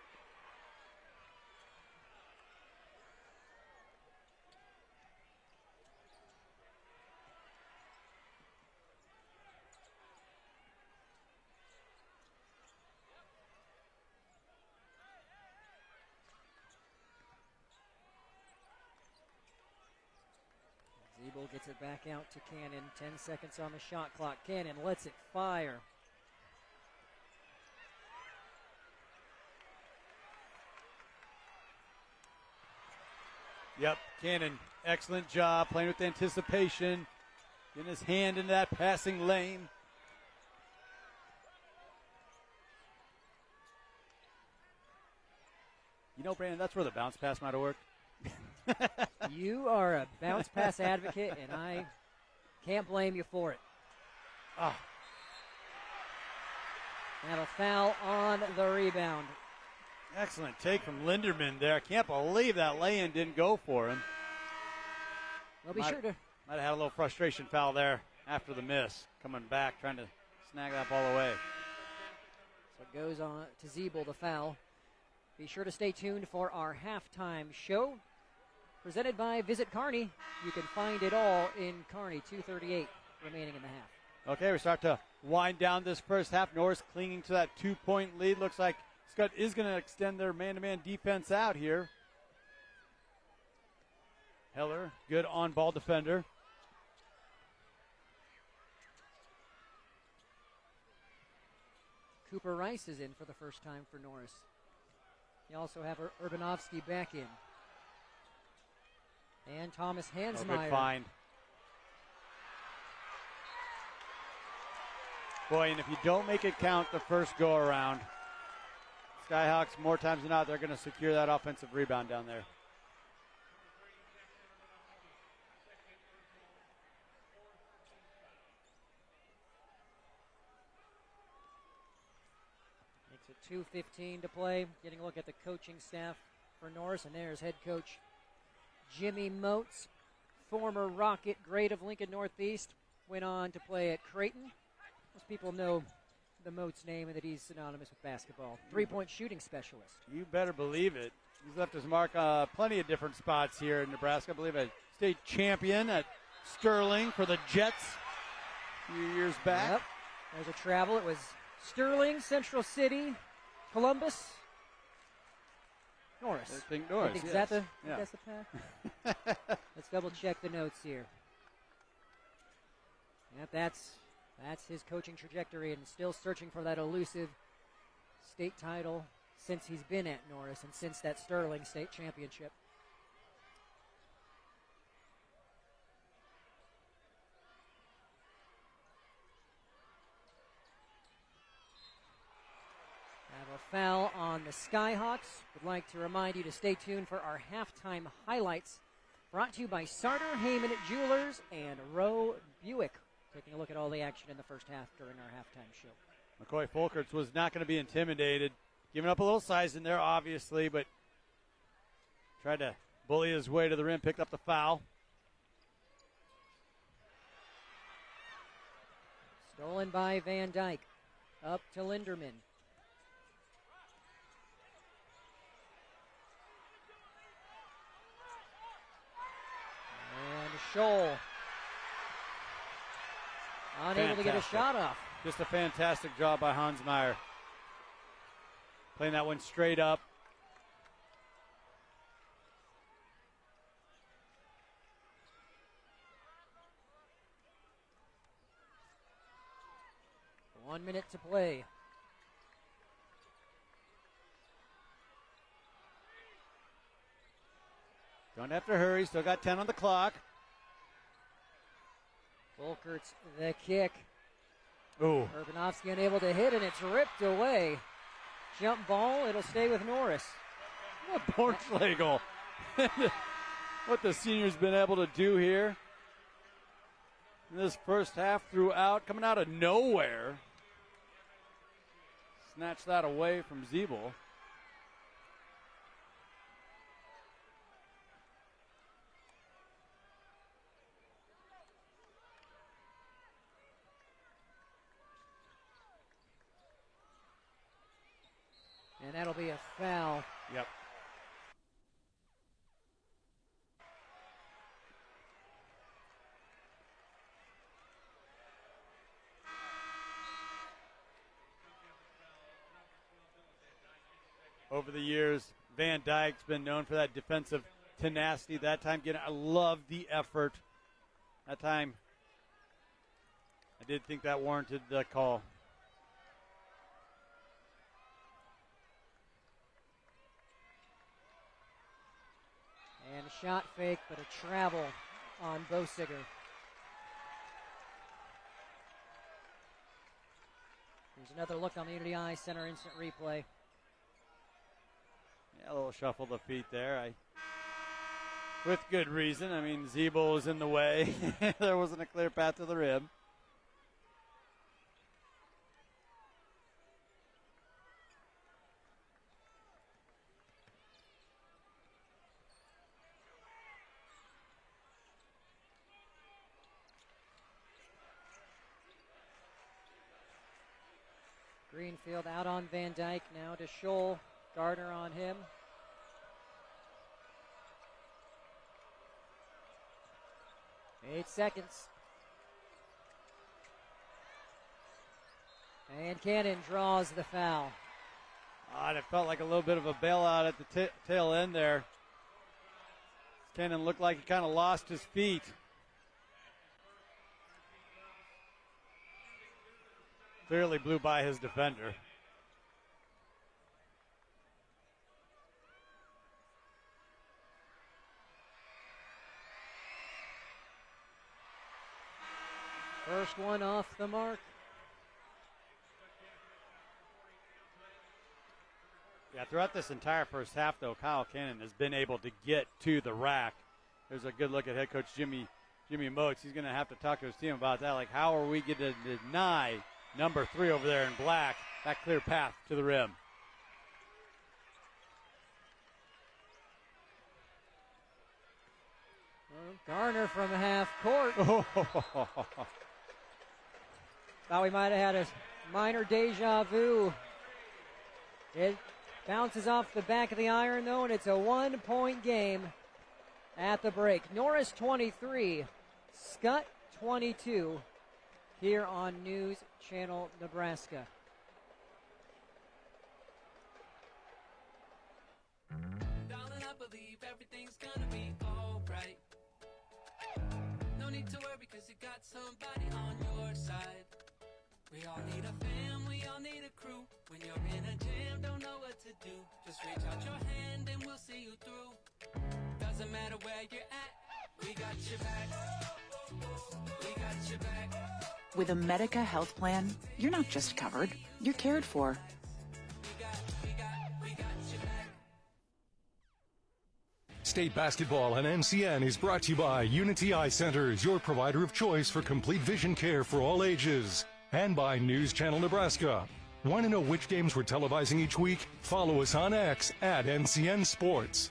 Zeeble gets it back out to Cannon. 10 seconds on the shot clock. Cannon lets it fire. Yep, Cannon, excellent job playing with anticipation, getting his hand in that passing lane. You know, Brandon, that's where the bounce pass might have worked. You are a bounce pass advocate, and I can't blame you for it. Ah. And a foul on the rebound. Excellent take from Linderman there. I can't believe that lay-in didn't go for him. Well, be sure to. Might have had a little frustration foul there after the miss. Coming back, trying to snag that ball away. So it goes on to Zeeble, the foul. Be sure to stay tuned for our halftime show. Presented by Visit Kearney. You can find it all in Kearney. 2:38 remaining in the half. Okay, we start to wind down this first half. Norris clinging to that 2-point lead. Looks like Skutt is going to extend their man-to-man defense out here. Heller, good on-ball defender. Cooper Rice is in for the first time for Norris. You also have Urbanovsky back in. And Thomas Hansmeyer. Good find. Boy, and if you don't make it count the first go-around, Skyhawks, more times than not, they're going to secure that offensive rebound down there. Makes it 2:15 to play. Getting a look at the coaching staff for Norris, and there's head coach Jimmy Moats, former Rocket great of Lincoln Northeast, went on to play at Creighton. Most people know the Moats name and that he's synonymous with basketball. 3-point shooting specialist. You better believe it. He's left his mark plenty of different spots here in Nebraska. I believe a state champion at Sterling for the Jets a few years back. Yep. There's a travel. It was Sterling, Central City, Columbus, Norris. I think Norris, I think yes. that's the path. Let's double check the notes here. Yep, that's his coaching trajectory, and still searching for that elusive state title since he's been at Norris and since that Sterling state championship. Have a foul on the Skyhawks. Would like to remind you to stay tuned for our halftime highlights, brought to you by Sartor Heyman Jewelers and Rowe Buick. Taking a look at all the action in the first half during our halftime show. McCoy Folkerts was not going to be intimidated. Giving up a little size in there, obviously, but tried to bully his way to the rim, picked up the foul. Stolen by Van Dyke. Up to Linderman. And Scholl. Unable to get a shot off. Just a fantastic job by Hansmeyer. Playing that one straight up. One minute to play. Don't have to hurry. Still got 10 on the clock. Volkert's the kick. Ooh. Urbanovsky unable to hit, and it's ripped away. Jump ball. It'll stay with Norris. Bornschlegel. What the senior's been able to do here in this first half throughout, coming out of nowhere. Snatch that away from Zeeble. And that'll be a foul. Yep. Over the years, Van Dyke's been known for that defensive tenacity. That time, I love the effort. That time, I did think that warranted the call. And a shot fake, but a travel on Bosiger. Here's another look on the Unity Eye Center instant replay. Yeah, a little shuffle of the feet there. With good reason. I mean, Zeeble was in the way. There wasn't a clear path to the rim. Greenfield out on Van Dyke now to Scholl. Gardner on him. Eight seconds. And Cannon draws the foul. And it felt like a little bit of a bailout at the tail end there. Cannon looked like he kind of lost his feet. Clearly blew by his defender. First one off the mark. Yeah, throughout this entire first half, though, Kyle Cannon has been able to get to the rack. There's a good look at head coach Jimmy Moats. He's going to have to talk to his team about that. Like, how are we going to deny number 3 over there in black that clear path to the rim? Garner from half court. Thought we might have had a minor deja vu. It bounces off the back of the iron, though, and it's a 1-point game at the break. Norris 23, Skutt 22, here on News Channel Nebraska. Darling, I believe everything's gonna be alright. No need to worry because you got somebody on your side. We all need a fam, we all need a crew. When you're in a jam, don't know what to do. Just reach out your hand and we'll see you through. Doesn't matter where you're at, we got your back. We got your back. With a Medica health plan, you're not just covered, you're cared for. State basketball on NCN is brought to you by Unity Eye Centers, your provider of choice for complete vision care for all ages. And by News Channel Nebraska. Want to know which games we're televising each week? Follow us on X at NCN Sports.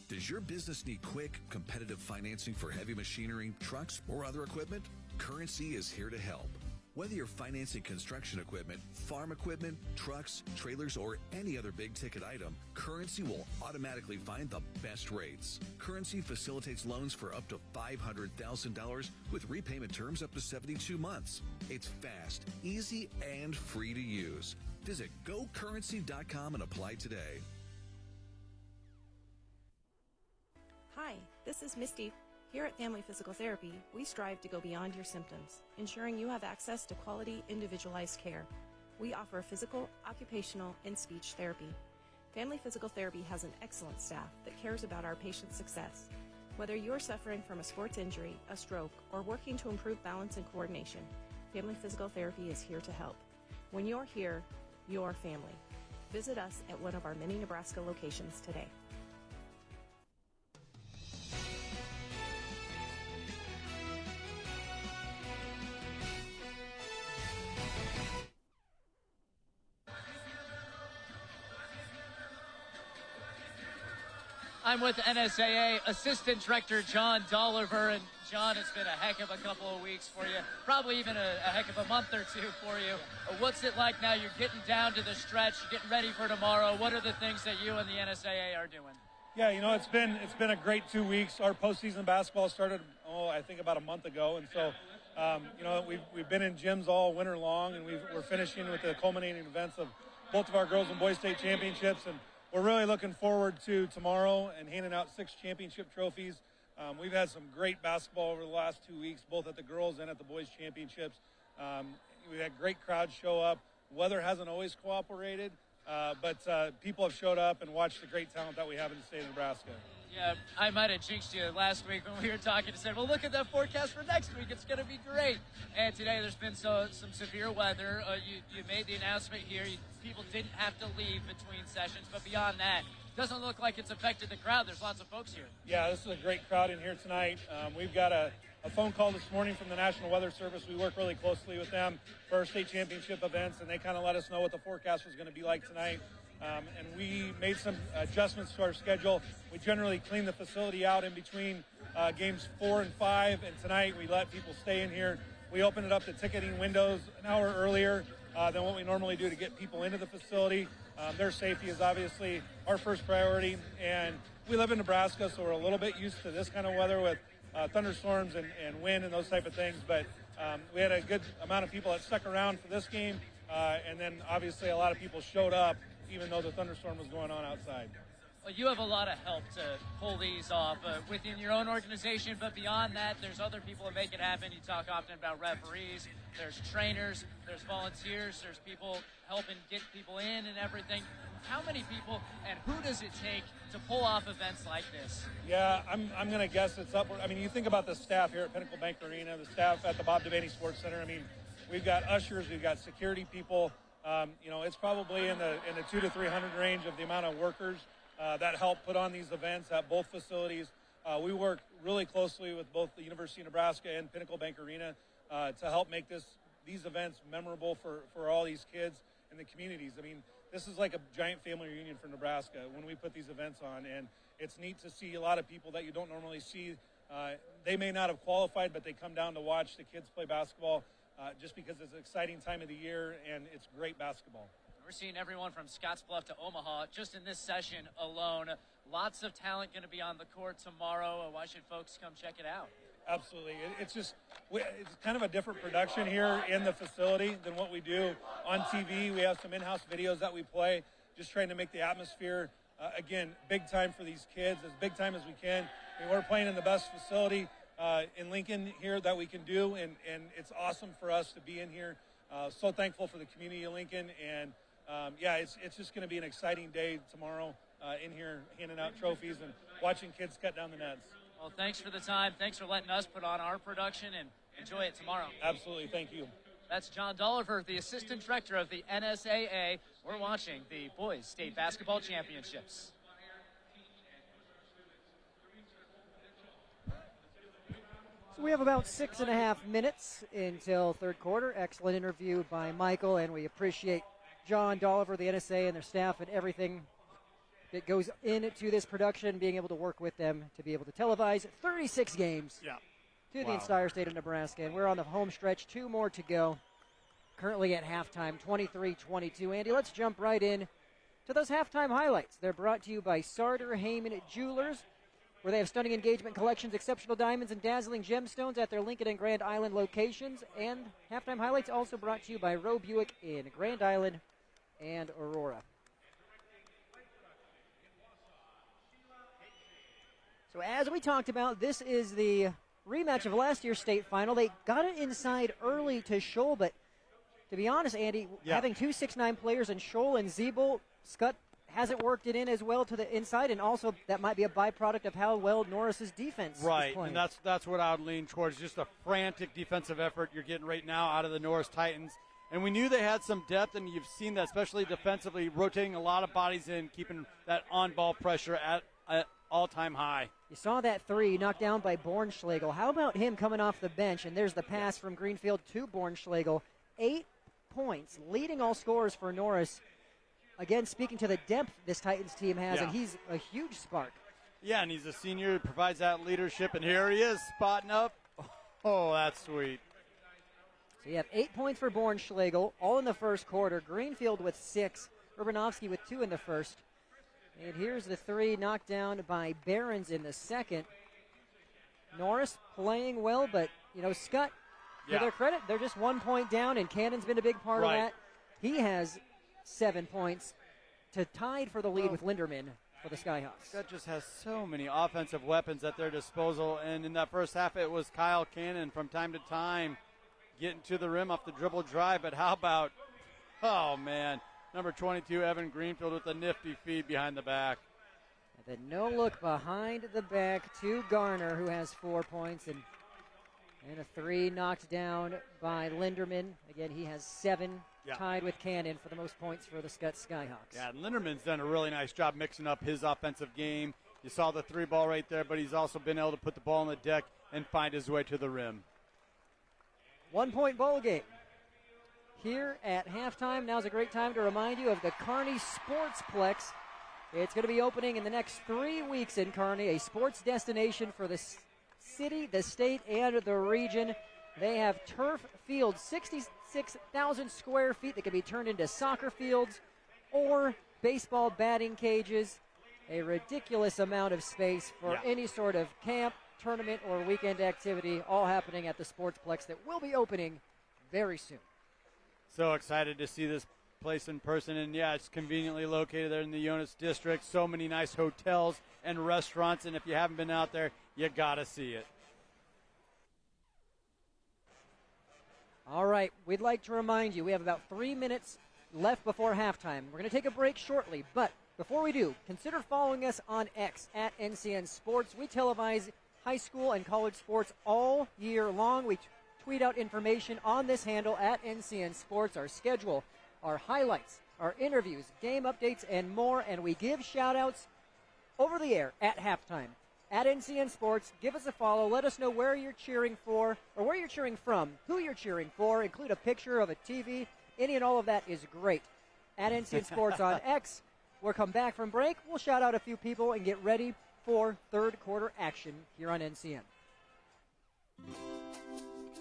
Does your business need quick, competitive financing for heavy machinery, trucks, or other equipment? Currency is here to help. Whether you're financing construction equipment, farm equipment, trucks, trailers, or any other big-ticket item, Currency will automatically find the best rates. Currency facilitates loans for up to $500,000 with repayment terms up to 72 months. It's fast, easy, and free to use. Visit GoCurrency.com and apply today. Hi, this is Misty. Here at Family Physical Therapy, we strive to go beyond your symptoms, ensuring you have access to quality, individualized care. We offer physical, occupational, and speech therapy. Family Physical Therapy has an excellent staff that cares about our patients' success. Whether you're suffering from a sports injury, a stroke, or working to improve balance and coordination, Family Physical Therapy is here to help. When you're here, you're family. Visit us at one of our many Nebraska locations today. I'm with NSAA Assistant Director John Dolliver. And John, it's been a heck of a couple of weeks for you, probably even a heck of a month or two for you. What's it like now? You're getting down to the stretch, you're getting ready for tomorrow. What are the things that you and the NSAA are doing? Yeah, it's been a great 2 weeks. Our postseason basketball started, I think about a month ago, and so we've been in gyms all winter long, and we're finishing with the culminating events of both of our girls and boys state championships, and we're really looking forward to tomorrow and handing out 6 championship trophies. We've had some great basketball over the last 2 weeks, both at the girls and at the boys championships. We've had great crowds show up. Weather hasn't always cooperated, but people have showed up and watched the great talent that we have in the state of Nebraska. Yeah, I might have jinxed you last week when we were talking and said, well, look at the forecast for next week. It's going to be great. And today there's been some severe weather. You made the announcement here. People didn't have to leave between sessions. But beyond that, it doesn't look like it's affected the crowd. There's lots of folks here. Yeah, this is a great crowd in here tonight. We've got a phone call this morning from the National Weather Service. We work really closely with them for our state championship events, and they kind of let us know what the forecast was going to be like tonight. And we made some adjustments to our schedule. We generally clean the facility out in between games 4 and 5, and tonight we let people stay in here. We opened it up to ticketing windows an hour earlier than what we normally do to get people into the facility. Their safety is obviously our first priority, and we live in Nebraska, so we're a little bit used to this kind of weather with thunderstorms and wind and those type of things, but we had a good amount of people that stuck around for this game, and then obviously a lot of people showed up even though the thunderstorm was going on outside. Well, you have a lot of help to pull these off within your own organization, but beyond that, there's other people that make it happen. You talk often about referees, there's trainers, there's volunteers, there's people helping get people in and everything. How many people and who does it take to pull off events like this? Yeah, I'm going to guess it's upward. I mean, you think about the staff here at Pinnacle Bank Arena, the staff at the Bob Devaney Sports Center. I mean, we've got ushers, we've got security people. It's probably in the 200 to 300 range of the amount of workers that help put on these events at both facilities. We work really closely with both the University of Nebraska and Pinnacle Bank Arena to help make these events memorable for all these kids and the communities. I mean, this is like a giant family reunion for Nebraska when we put these events on, and it's neat to see a lot of people that you don't normally see. They may not have qualified, but they come down to watch the kids play basketball just because it's an exciting time of the year and it's great basketball. We're seeing everyone from Scottsbluff to Omaha just in this session alone. Lots of talent going to be on the court tomorrow. Why should folks come check it out? Absolutely. It's kind of a different production here in the facility than what we do on TV. We have some in-house videos that we play, just trying to make the atmosphere, again, big time for these kids, as big time as we can. I mean, we're playing in the best facility in Lincoln here that we can do, and it's awesome for us to be in here. So thankful for the community of Lincoln, and it's just going to be an exciting day tomorrow in here, handing out trophies and watching kids cut down the nets. Well, thanks for the time. Thanks for letting us put on our production, and enjoy it tomorrow. Absolutely. Thank you. That's John Dolliver, the Assistant Director of the NSAA. We're watching the Boys State Basketball Championships. So we have about 6.5 minutes until third quarter. Excellent interview by Michael, and we appreciate John Dolliver, the NSA, and their staff and everything that goes into this production, being able to work with them to be able to televise 36 games to the entire state of Nebraska. And we're on the home stretch, 2 more to go. Currently at halftime, 23-22. Andy, let's jump right in to those halftime highlights. They're brought to you by Sartor Heyman Jewelers, where they have stunning engagement collections, exceptional diamonds, and dazzling gemstones at their Lincoln and Grand Island locations. And halftime highlights also brought to you by Roe Buick in Grand Island and Aurora. So as we talked about, this is the rematch of last year's state final. They got it inside early to Scholl, but to be honest, Andy, having 2 6'9" players in Scholl and Zeeble, Skutt hasn't worked it in as well to the inside, and also that might be a byproduct of how well Norris's defense is playing. And that's what I would lean towards, just a frantic defensive effort you're getting right now out of the Norris Titans. And we knew they had some depth, and you've seen that, especially defensively, rotating a lot of bodies in, keeping that on-ball pressure at all-time high. You saw that three knocked down by Bornschlegel. How about him coming off the bench? And there's the pass from Greenfield to Bornschlegel. 8 points, leading all scorers for Norris. Again, speaking to the depth this Titans team has, and he's a huge spark. Yeah, and he's a senior who provides that leadership, and here he is spotting up. Oh, that's sweet. So you have 8 points for Bornschlegel, all in the first quarter. Greenfield with 6, Urbanovsky with 2 in the first. And here's the three knocked down by Behrens in the second. Norris playing well, but, Skutt, to their credit, they're just 1 point down, and Cannon's been a big part of that. He has 7 points to tied for the lead with Linderman for the Skyhawks. Skutt just has so many offensive weapons at their disposal, and in that first half it was Kyle Cannon from time to time getting to the rim off the dribble drive, but how about, number 22, Evan Greenfield with a nifty feed behind the back. And then no look behind the back to Garner, who has 4 points, and a three knocked down by Linderman. Again, he has 7, tied with Cannon for the most points for the Skutt Skyhawks. Yeah, and Linderman's done a really nice job mixing up his offensive game. You saw the 3 ball right there, but he's also been able to put the ball on the deck and find his way to the rim. 1 point ball game. Here at halftime, now's a great time to remind you of the Kearney Sportsplex. It's going to be opening in the next 3 weeks in Kearney, a sports destination for the city, the state, and the region. They have turf fields, 66,000 square feet that can be turned into soccer fields or baseball batting cages. A ridiculous amount of space for any sort of camp, tournament, or weekend activity, all happening at the Sportsplex that will be opening very soon. So excited to see this place in person, and it's conveniently located there in the Jonas district. So many nice hotels and restaurants, and if you haven't been out there, you gotta see it. All right, we'd like to remind you we have about 3 minutes left before halftime. We're going to take a break shortly, but before we do, consider following us on X at NCN Sports. We televise high school and college sports all year long. We tweet out information on this handle at NCN Sports, our schedule, our highlights, our interviews, game updates, and more, and we give shout-outs over the air at halftime. At NCN Sports, give us a follow. Let us know where you're cheering for, or where you're cheering from, who you're cheering for. Include a picture of a TV. Any and all of that is great. At NCN Sports on X, we'll come back from break. We'll shout out a few people and get ready for third quarter action here on NCN.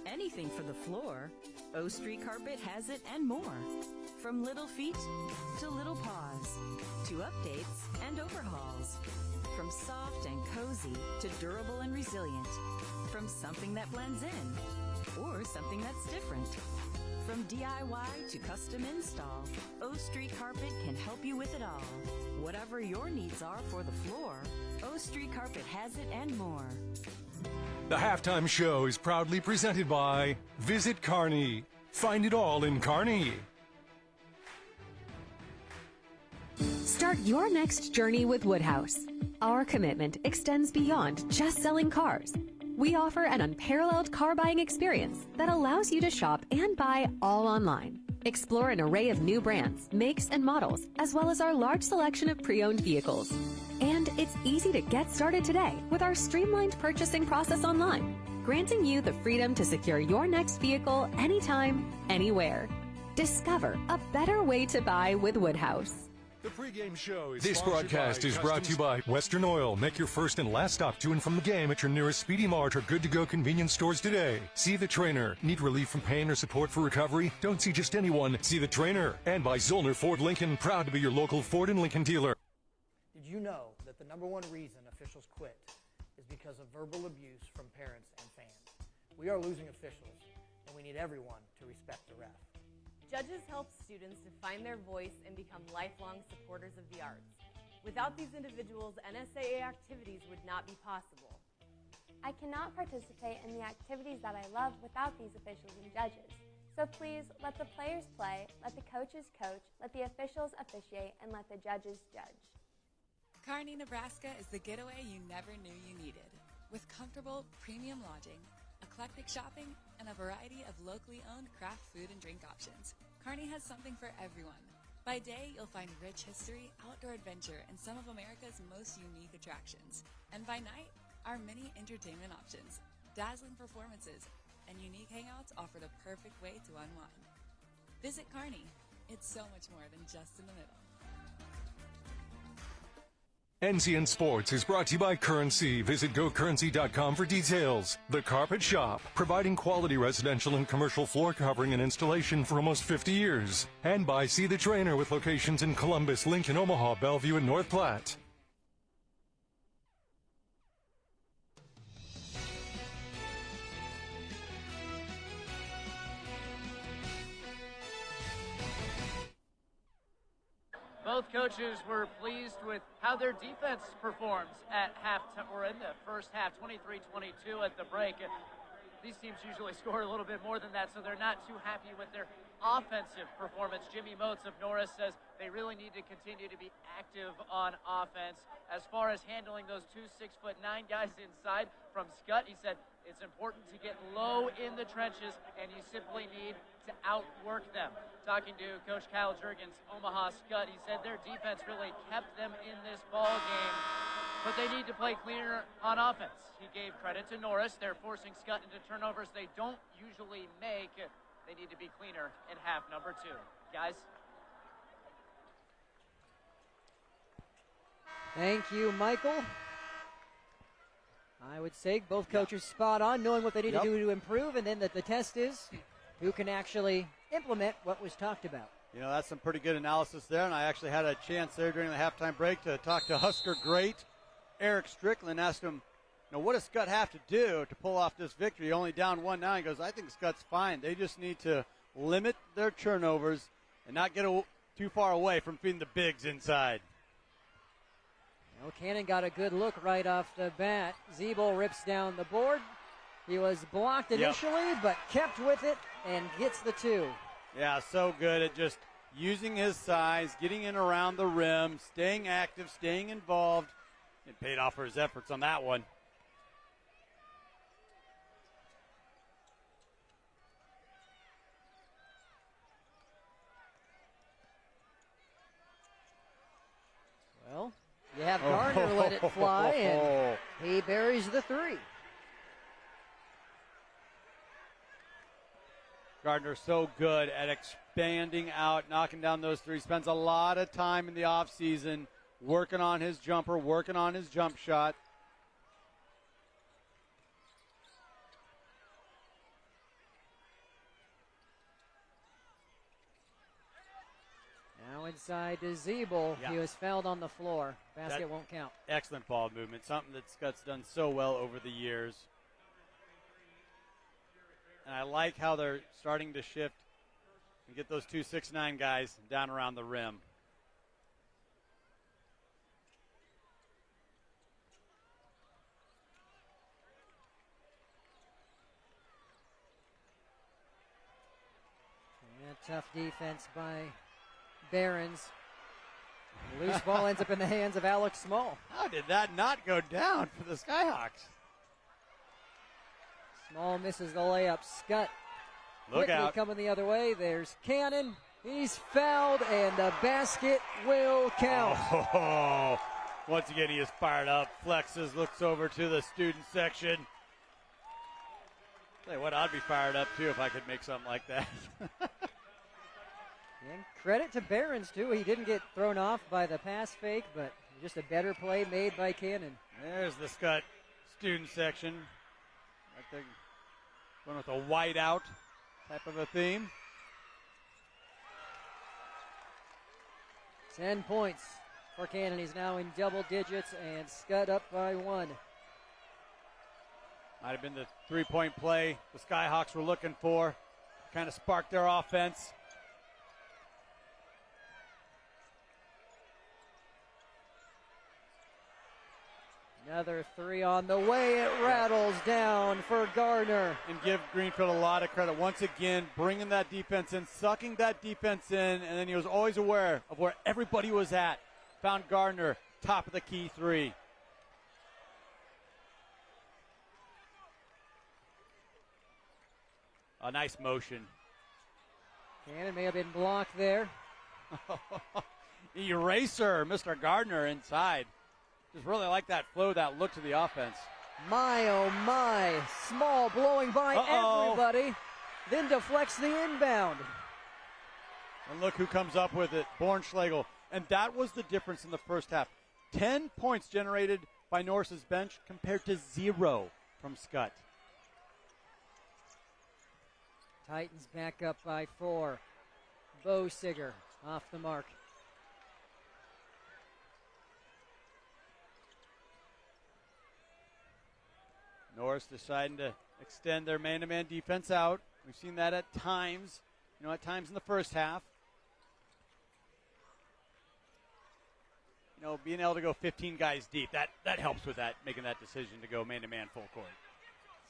Anything for the floor, O Street Carpet has it and more. From little feet to little paws, to updates and overhauls. From soft and cozy to durable and resilient. From something that blends in or something that's different. From DIY to custom install, O Street Carpet can help you with it all. Whatever your needs are for the floor, O Street Carpet has it and more. The halftime show is proudly presented by Visit Kearney. Find it all in Kearney. Start your next journey with Woodhouse. Our commitment extends beyond just selling cars. We offer an unparalleled car buying experience that allows you to shop and buy all online. Explore an array of new brands, makes, and models, as well as our large selection of pre-owned vehicles. And it's easy to get started today with our streamlined purchasing process online, granting you the freedom to secure your next vehicle anytime, anywhere. Discover a better way to buy with Woodhouse. The pregame show is This broadcast is brought to you by Western Oil. Make your first and last stop to and from the game at your nearest Speedy Mart or good-to-go convenience stores today. See the trainer. Need relief from pain or support for recovery? Don't see just anyone. See the trainer. And by Zollner Ford Lincoln. Proud to be your local Ford and Lincoln dealer. Did you know that the #1 reason officials quit is because of verbal abuse from parents and fans? We are losing officials, and we need everyone to respect the ref. Judges help students to find their voice and become lifelong supporters of the arts. Without these individuals, NSAA activities would not be possible. I cannot participate in the activities that I love without these officials and judges. So please, let the players play, let the coaches coach, let the officials officiate, and let the judges judge. Kearney, Nebraska is the getaway you never knew you needed. With comfortable, premium lodging, eclectic shopping, and a variety of locally owned craft food and drink options, Kearney has something for everyone. By day, you'll find rich history, outdoor adventure, and some of America's most unique attractions. And by night, our many entertainment options, dazzling performances, and unique hangouts offer the perfect way to unwind. Visit Kearney. It's so much more than just in the middle. NCN Sports is brought to you by Currency. Visit GoCurrency.com for details. The Carpet Shop, providing quality residential and commercial floor covering and installation for almost 50 years. And by See the Trainer with locations in Columbus, Lincoln, Omaha, Bellevue, and North Platte. Both coaches were pleased with how their defense performs at halftime, or in the first half, 23-22 at the break. These teams usually score a little bit more than that, so they're not too happy with their offensive performance. Jimmy Motes of Norris says they really need to continue to be active on offense. As far as handling those two 6'9" guys inside from Skutt, he said it's important to get low in the trenches, and you simply need to outwork them. Talking to Coach Kyle Juergens, Omaha Skutt, he said their defense really kept them in this ball game, but they need to play cleaner on offense. He gave credit to Norris. They're forcing Skutt into turnovers they don't usually make. They need to be cleaner in half number 2. Guys? Thank you, Michael. I would say both coaches spot on, knowing what they need to do to improve, and then the test is who can actually implement what was talked about. You know, that's some pretty good analysis there, and I actually had a chance there during the halftime break to talk to Husker great Eric Strickland. Asked him, you know, what does Skutt have to do to pull off this victory? Only down 1-9. He goes, I think Skutt's fine. They just need to limit their turnovers and not get too far away from feeding the bigs inside. Well, Cannon got a good look right off the bat. Zeeble rips down the board. He was blocked initially, but kept with it and gets the 2. Yeah, so good at just using his size, getting in around the rim, staying active, staying involved. It paid off for his efforts on that one. Well, you have Gardner let it fly, and he buries the 3. Gardner so good at expanding out, knocking down those 3. Spends a lot of time in the offseason working on his jumper, working on his jump shot. Now inside to Zeeble. He was fouled on the floor. Basket won't count. Excellent ball movement, something that Skutt's done so well over the years. And I like how they're starting to shift and get those 2 6'9" guys down around the rim. Yeah, tough defense by Barons. The loose ball ends up in the hands of Alex Small. How did that not go down for the Skyhawks? Small misses the layup. Skutt Look out. Coming the other way. There's Cannon. He's fouled, and the basket will count. Oh, once again, he is fired up. Flexes, looks over to the student section. Tell you what, I'd be fired up, too, if I could make something like that. And credit to Barons, too. He didn't get thrown off by the pass fake, but just a better play made by Cannon. There's the Skutt student section. Right there, going with a white out type of a theme. 10 points for Cannon. He's now in double digits, and Skutt up by 1. Might have been the three-point play the Skyhawks were looking for. Kind of sparked their offense. Another three on the way. It rattles down for Gardner. And give Greenfield a lot of credit. Once again, bringing that defense in, sucking that defense in, and then he was always aware of where everybody was at. Found Gardner, top of the key three. A nice motion. Cannon may have been blocked there. Eraser, Mr. Gardner inside. Just really like that flow, that look to the offense. My, oh my. Small blowing by everybody. Then deflects the inbound. And look who comes up with it, Bornschlegel. And that was the difference in the first half. 10 points generated by Norris's bench compared to 0 from Skutt. Titans back up by 4. Bosiger off the mark. Norris deciding to extend their man-to-man defense out. We've seen that at times, at times in the first half. Being able to go 15 guys deep, that helps with that, making that decision to go man-to-man full court.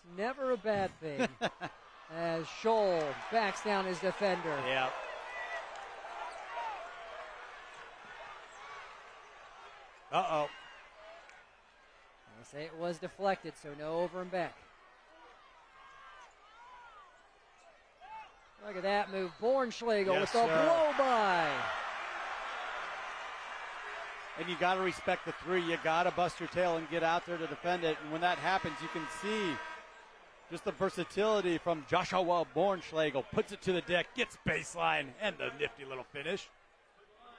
It's never a bad thing. As Scholl backs down his defender. Yeah. Uh-oh. They say it was deflected, so no over and back. Look at that move. Bornschlegel with the blow-by. And you got to respect the three. You got to bust your tail and get out there to defend it. And when that happens, you can see just the versatility from Joshua Bornschlegel. Puts it to the deck, gets baseline, and the nifty little finish.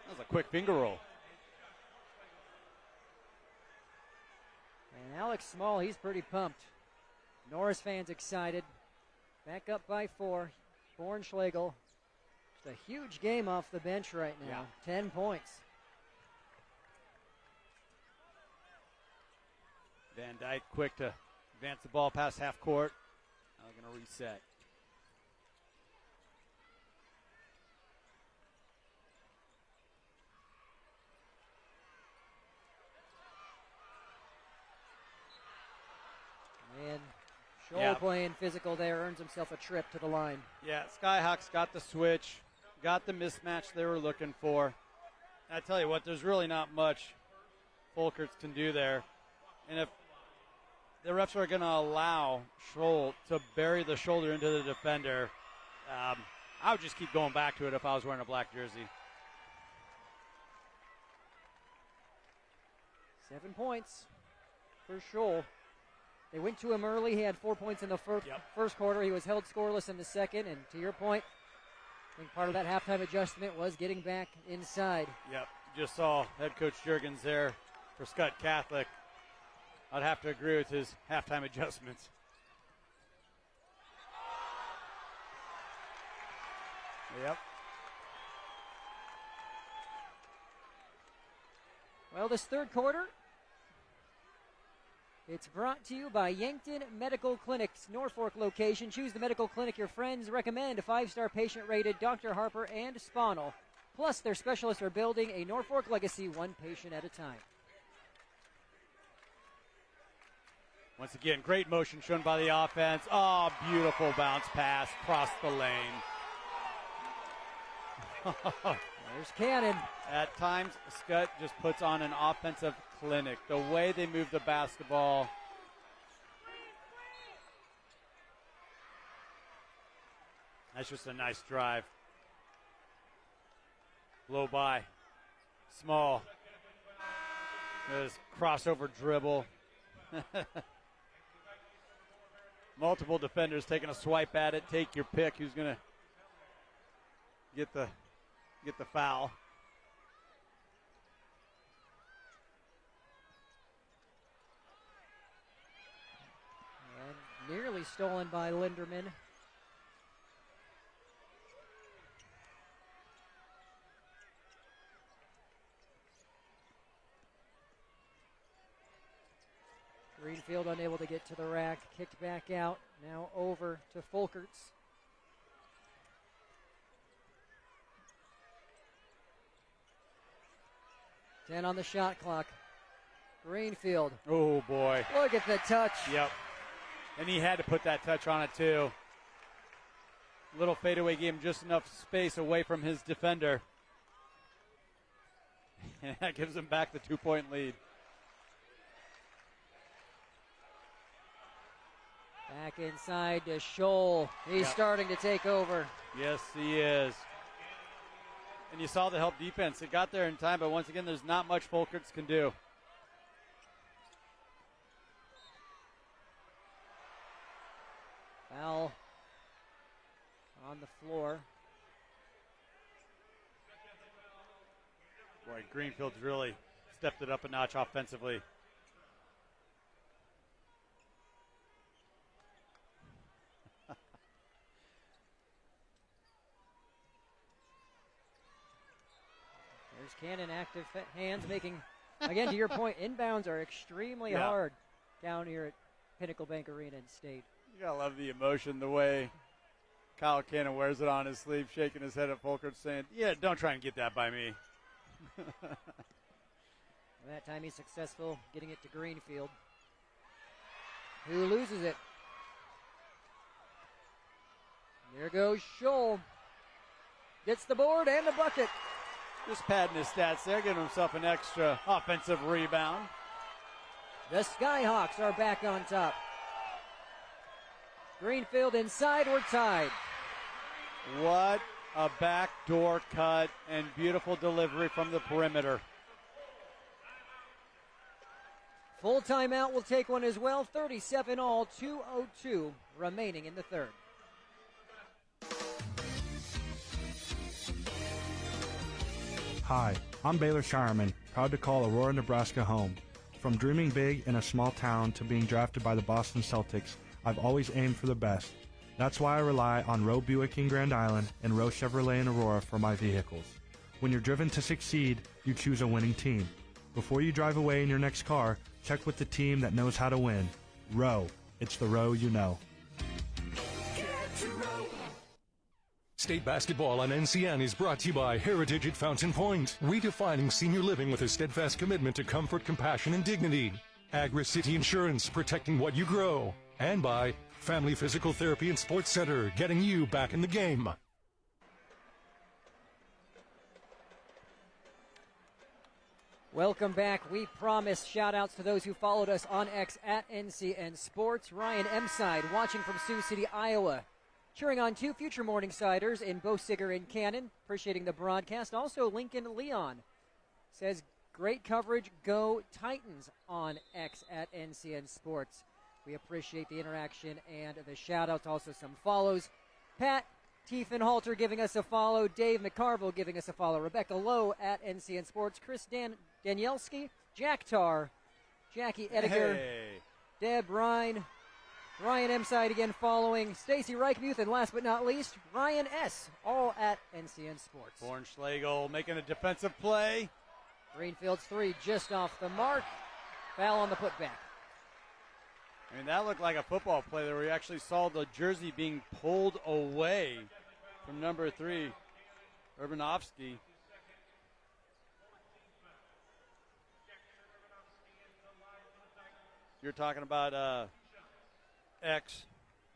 That was a quick finger roll. And Alex Small, he's pretty pumped. Norris fans excited. Back up by 4. Bornschlegel. It's a huge game off the bench right now. 10 points. Van Dyke quick to advance the ball past half court. Now going to reset. And Scholl playing physical there, earns himself a trip to the line. Yeah, Skyhawks got the switch, got the mismatch they were looking for. And I tell you what, there's really not much Folkerts can do there. And if the refs are going to allow Scholl to bury the shoulder into the defender, I would just keep going back to it if I was wearing a black jersey. 7 points for Scholl. They went to him early. He had 4 points in the first quarter. He was held scoreless in the second. And to your point, I think part of that halftime adjustment was getting back inside. Yep. Just saw head coach Juergens there for Skutt Catholic. I'd have to agree with his halftime adjustments. Yep. Well, this third quarter, it's brought to you by Yankton Medical Clinic's Norfolk location. Choose the medical clinic your friends recommend. 5-star patient-rated Dr. Harper and Spanel. Plus, their specialists are building a Norfolk legacy one patient at a time. Once again, great motion shown by the offense. Oh, beautiful bounce pass across the lane. There's Cannon. At times, Skutt just puts on an offensive clinic. The way they move the basketball. That's just a nice drive. Blow by. Small. This crossover dribble. Multiple defenders taking a swipe at it. Take your pick. Who's going to get the foul? And nearly stolen by Linderman. Greenfield unable to get to the rack. Kicked back out. Now over to Folkerts. $10 on the shot clock. Greenfield. Oh, boy. Look at the touch. Yep. And he had to put that touch on it, too. Little fadeaway gave him just enough space away from his defender. And that gives him back the 2-point lead. Back inside to Scholl. He's starting to take over. Yes, he is. And you saw the help defense. It got there in time, but once again, there's not much Folkerts can do. Foul on the floor. Boy, Greenfield's really stepped it up a notch offensively. There's Cannon, active hands making, again, to your point, inbounds are extremely hard down here at Pinnacle Bank Arena in State. You gotta love the emotion, the way Kyle Cannon wears it on his sleeve, shaking his head at Folkert, saying, yeah, don't try and get that by me. That time he's successful getting it to Greenfield, who loses it. There goes Scholl. Gets the board and the bucket. Just padding his stats there, giving himself an extra offensive rebound. The Skyhawks are back on top. Greenfield inside, we're tied. What a backdoor cut and beautiful delivery from the perimeter. Full timeout will take one as well. 37 all, 2:02 remaining in the third. Hi, I'm Baylor Shireman, proud to call Aurora, Nebraska home. From dreaming big in a small town to being drafted by the Boston Celtics, I've always aimed for the best. That's why I rely on Roe Buick in Grand Island and Roe Chevrolet in Aurora for my vehicles. When you're driven to succeed, you choose a winning team. Before you drive away in your next car, check with the team that knows how to win. Roe. It's the Roe you know. State basketball on NCN is brought to you by Heritage at Fountain Point, redefining senior living with a steadfast commitment to comfort, compassion, and dignity. Agri-City Insurance, protecting what you grow. And by Family Physical Therapy and Sports Center, getting you back in the game. Welcome back. We promise shout-outs to those who followed us on X at NCN Sports. Ryan Emside watching from Sioux City, Iowa. Cheering on two future Morningsiders in Bo Sigger and Cannon. Appreciating the broadcast. Also, Lincoln Leon says, great coverage. Go Titans on X at NCN Sports. We appreciate the interaction and the shout-outs. Also some follows. Pat Tiefenhalter giving us a follow. Dave McCarville giving us a follow. Rebecca Lowe at NCN Sports. Chris Danielski. Jack Tarr. Jackie Ediger. Hey. Deb Ryan. Ryan Emside again following. Stacy Reichmuth, and last but not least, Ryan S. All at NCN Sports. Born Schlegel making a defensive play. Greenfield's three just off the mark. Foul on the putback. I mean, that looked like a football play there where you actually saw the jersey being pulled away from number 3, Urbanovsky. You're talking about X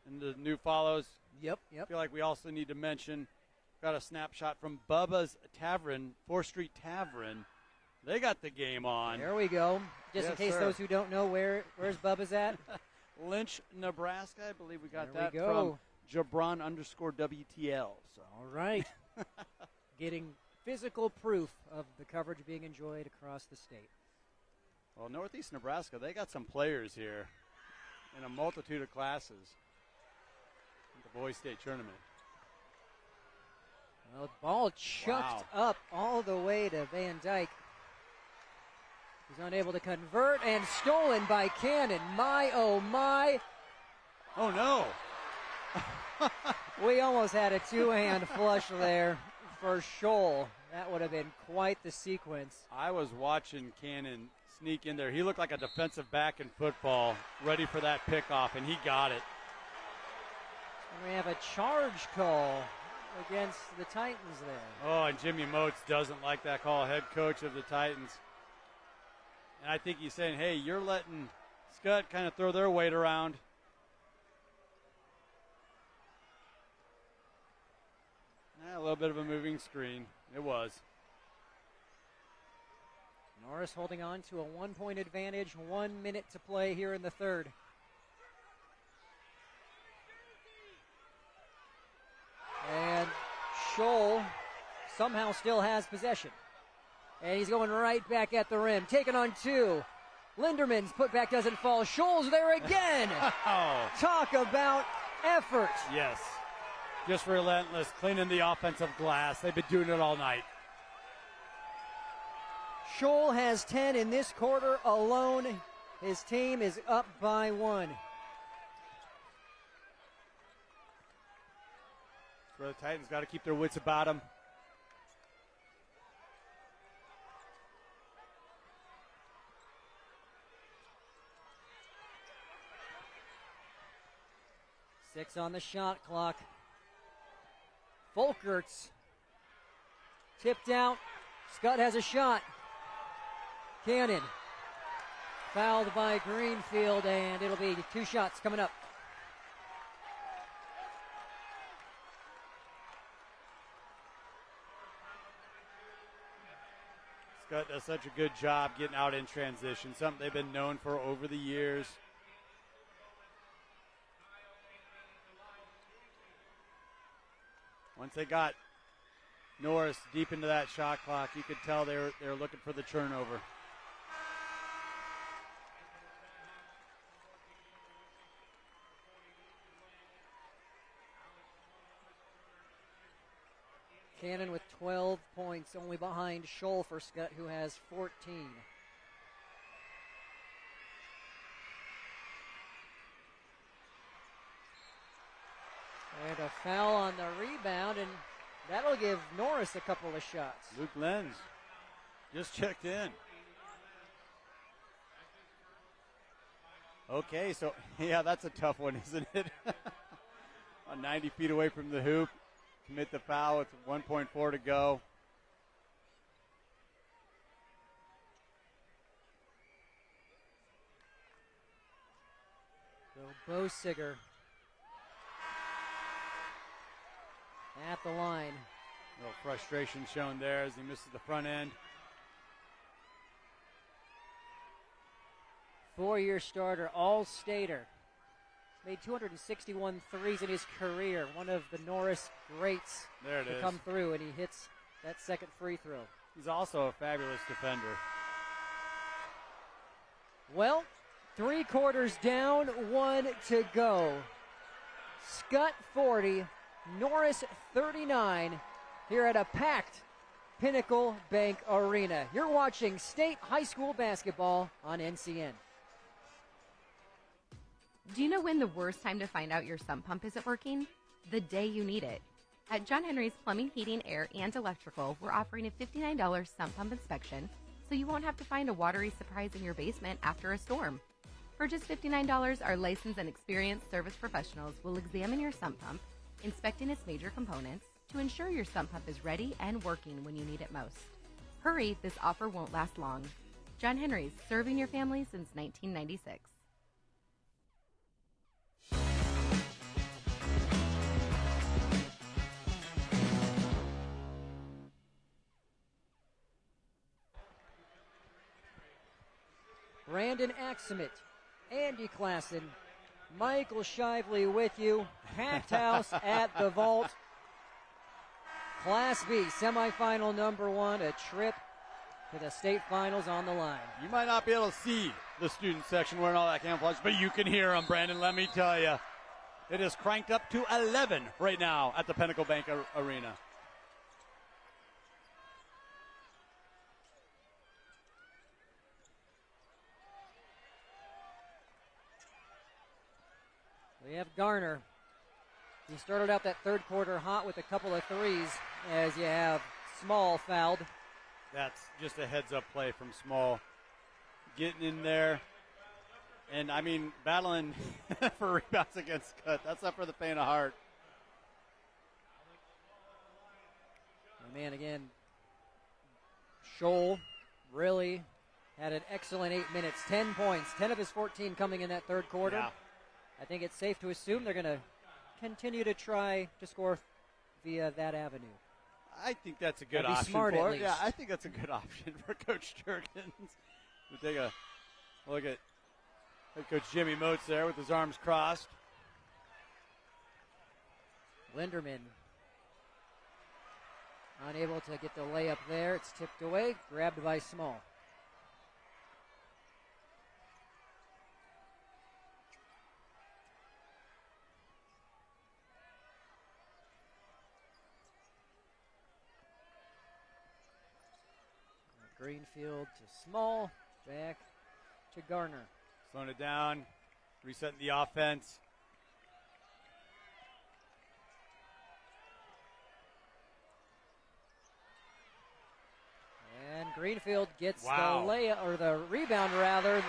and the new follows. Yep. I feel like we also need to mention, got a snapshot from Bubba's Tavern, 4th Street Tavern. They got the game on. There we go. Just in case those who don't know, where's Bubba's at? Lynch, Nebraska. I believe we got there that we go. from Jabron_WTL. So. All right. Getting physical proof of the coverage being enjoyed across the state. Well, Northeast Nebraska, they got some players here in a multitude of classes in the boys' state tournament. Well, ball chucked up all the way to Van Dyke. He's unable to convert, and stolen by Cannon. My, oh my. Oh, no. We almost had a two-hand flush there for Scholl. That would have been quite the sequence. I was watching Cannon sneak in there. He looked like a defensive back in football, ready for that pickoff, and he got it. And we have a charge call against the Titans there. Oh, and Jimmy Motes doesn't like that call, head coach of the Titans. And I think he's saying, hey, you're letting Skutt kind of throw their weight around. A little bit of a moving screen. It was. Norris holding on to a 1-point advantage. 1 minute to play here in the third. And Scholl somehow still has possession. And he's going right back at the rim. Taking on two. Linderman's putback doesn't fall. Scholl's there again. Talk about effort. Yes. Just relentless, cleaning the offensive glass. They've been doing it all night. Scholl has 10 in this quarter alone. His team is up by 1. That's where the Titans got to keep their wits about them. Six on the shot clock. Folkerts tipped out. Skutt has a shot. Cannon fouled by Greenfield, and it'll be 2 shots coming up. Skutt does such a good job getting out in transition, something they've been known for over the years. Once they got Norris deep into that shot clock, you could tell they were looking for the turnover. Cannon with 12 points, only behind Scholl for Skutt, who has 14. And a foul on the rebound, and that'll give Norris a couple of shots. Luke Lenz just checked in. Okay, so, yeah, that's a tough one, isn't it? 90 feet away from the hoop. Commit the foul with 1.4 to go. So Bosiger at the line. A little frustration shown there as he misses the front end. 4-year starter, all-stater. Made 261 threes in his career. One of the Norris greats to come through, and he hits that second free throw. He's also a fabulous defender. Well, 3 quarters down, 1 to go. Skutt 40, Norris 39 here at a packed Pinnacle Bank Arena. You're watching State High School basketball on NCN. Do you know when the worst time to find out your sump pump isn't working? The day you need it. At John Henry's Plumbing, Heating, Air, and Electrical, we're offering a $59 sump pump inspection, so you won't have to find a watery surprise in your basement after a storm. For just $59, our licensed and experienced service professionals will examine your sump pump, inspecting its major components, to ensure your sump pump is ready and working when you need it most. Hurry, this offer won't last long. John Henry's, serving your family since 1996. Brandon Axemit, Andy Klassen, Michael Shively with you. Packed house at the Vault. Class B, semifinal number 1, a trip to the state finals on the line. You might not be able to see the student section wearing all that camouflage, but you can hear them, Brandon, let me tell you. It is cranked up to 11 right now at the Pinnacle Bank Arena. We have Garner. He started out that third quarter hot with a couple of threes as you have Small fouled. That's just a heads-up play from Small. Getting in there. And, I mean, battling for rebounds against Skutt. That's not for the faint of heart. And man, again, Scholl really had an excellent 8 minutes, 10 points, 10 of his 14 coming in that third quarter. Yeah. I think it's safe to assume they're going to continue to try to score via that avenue. I think that's a good That'd be option smart, for at it. Yeah, least. I think that's a good option for Coach Jurgens. We'll take a look at head coach Jimmy Moats there with his arms crossed. Linderman unable to get the layup there. It's tipped away, grabbed by Small. Greenfield to Small, back to Garner. Slowing it down, resetting the offense. And Greenfield gets Wow. the layup, or the rebound rather.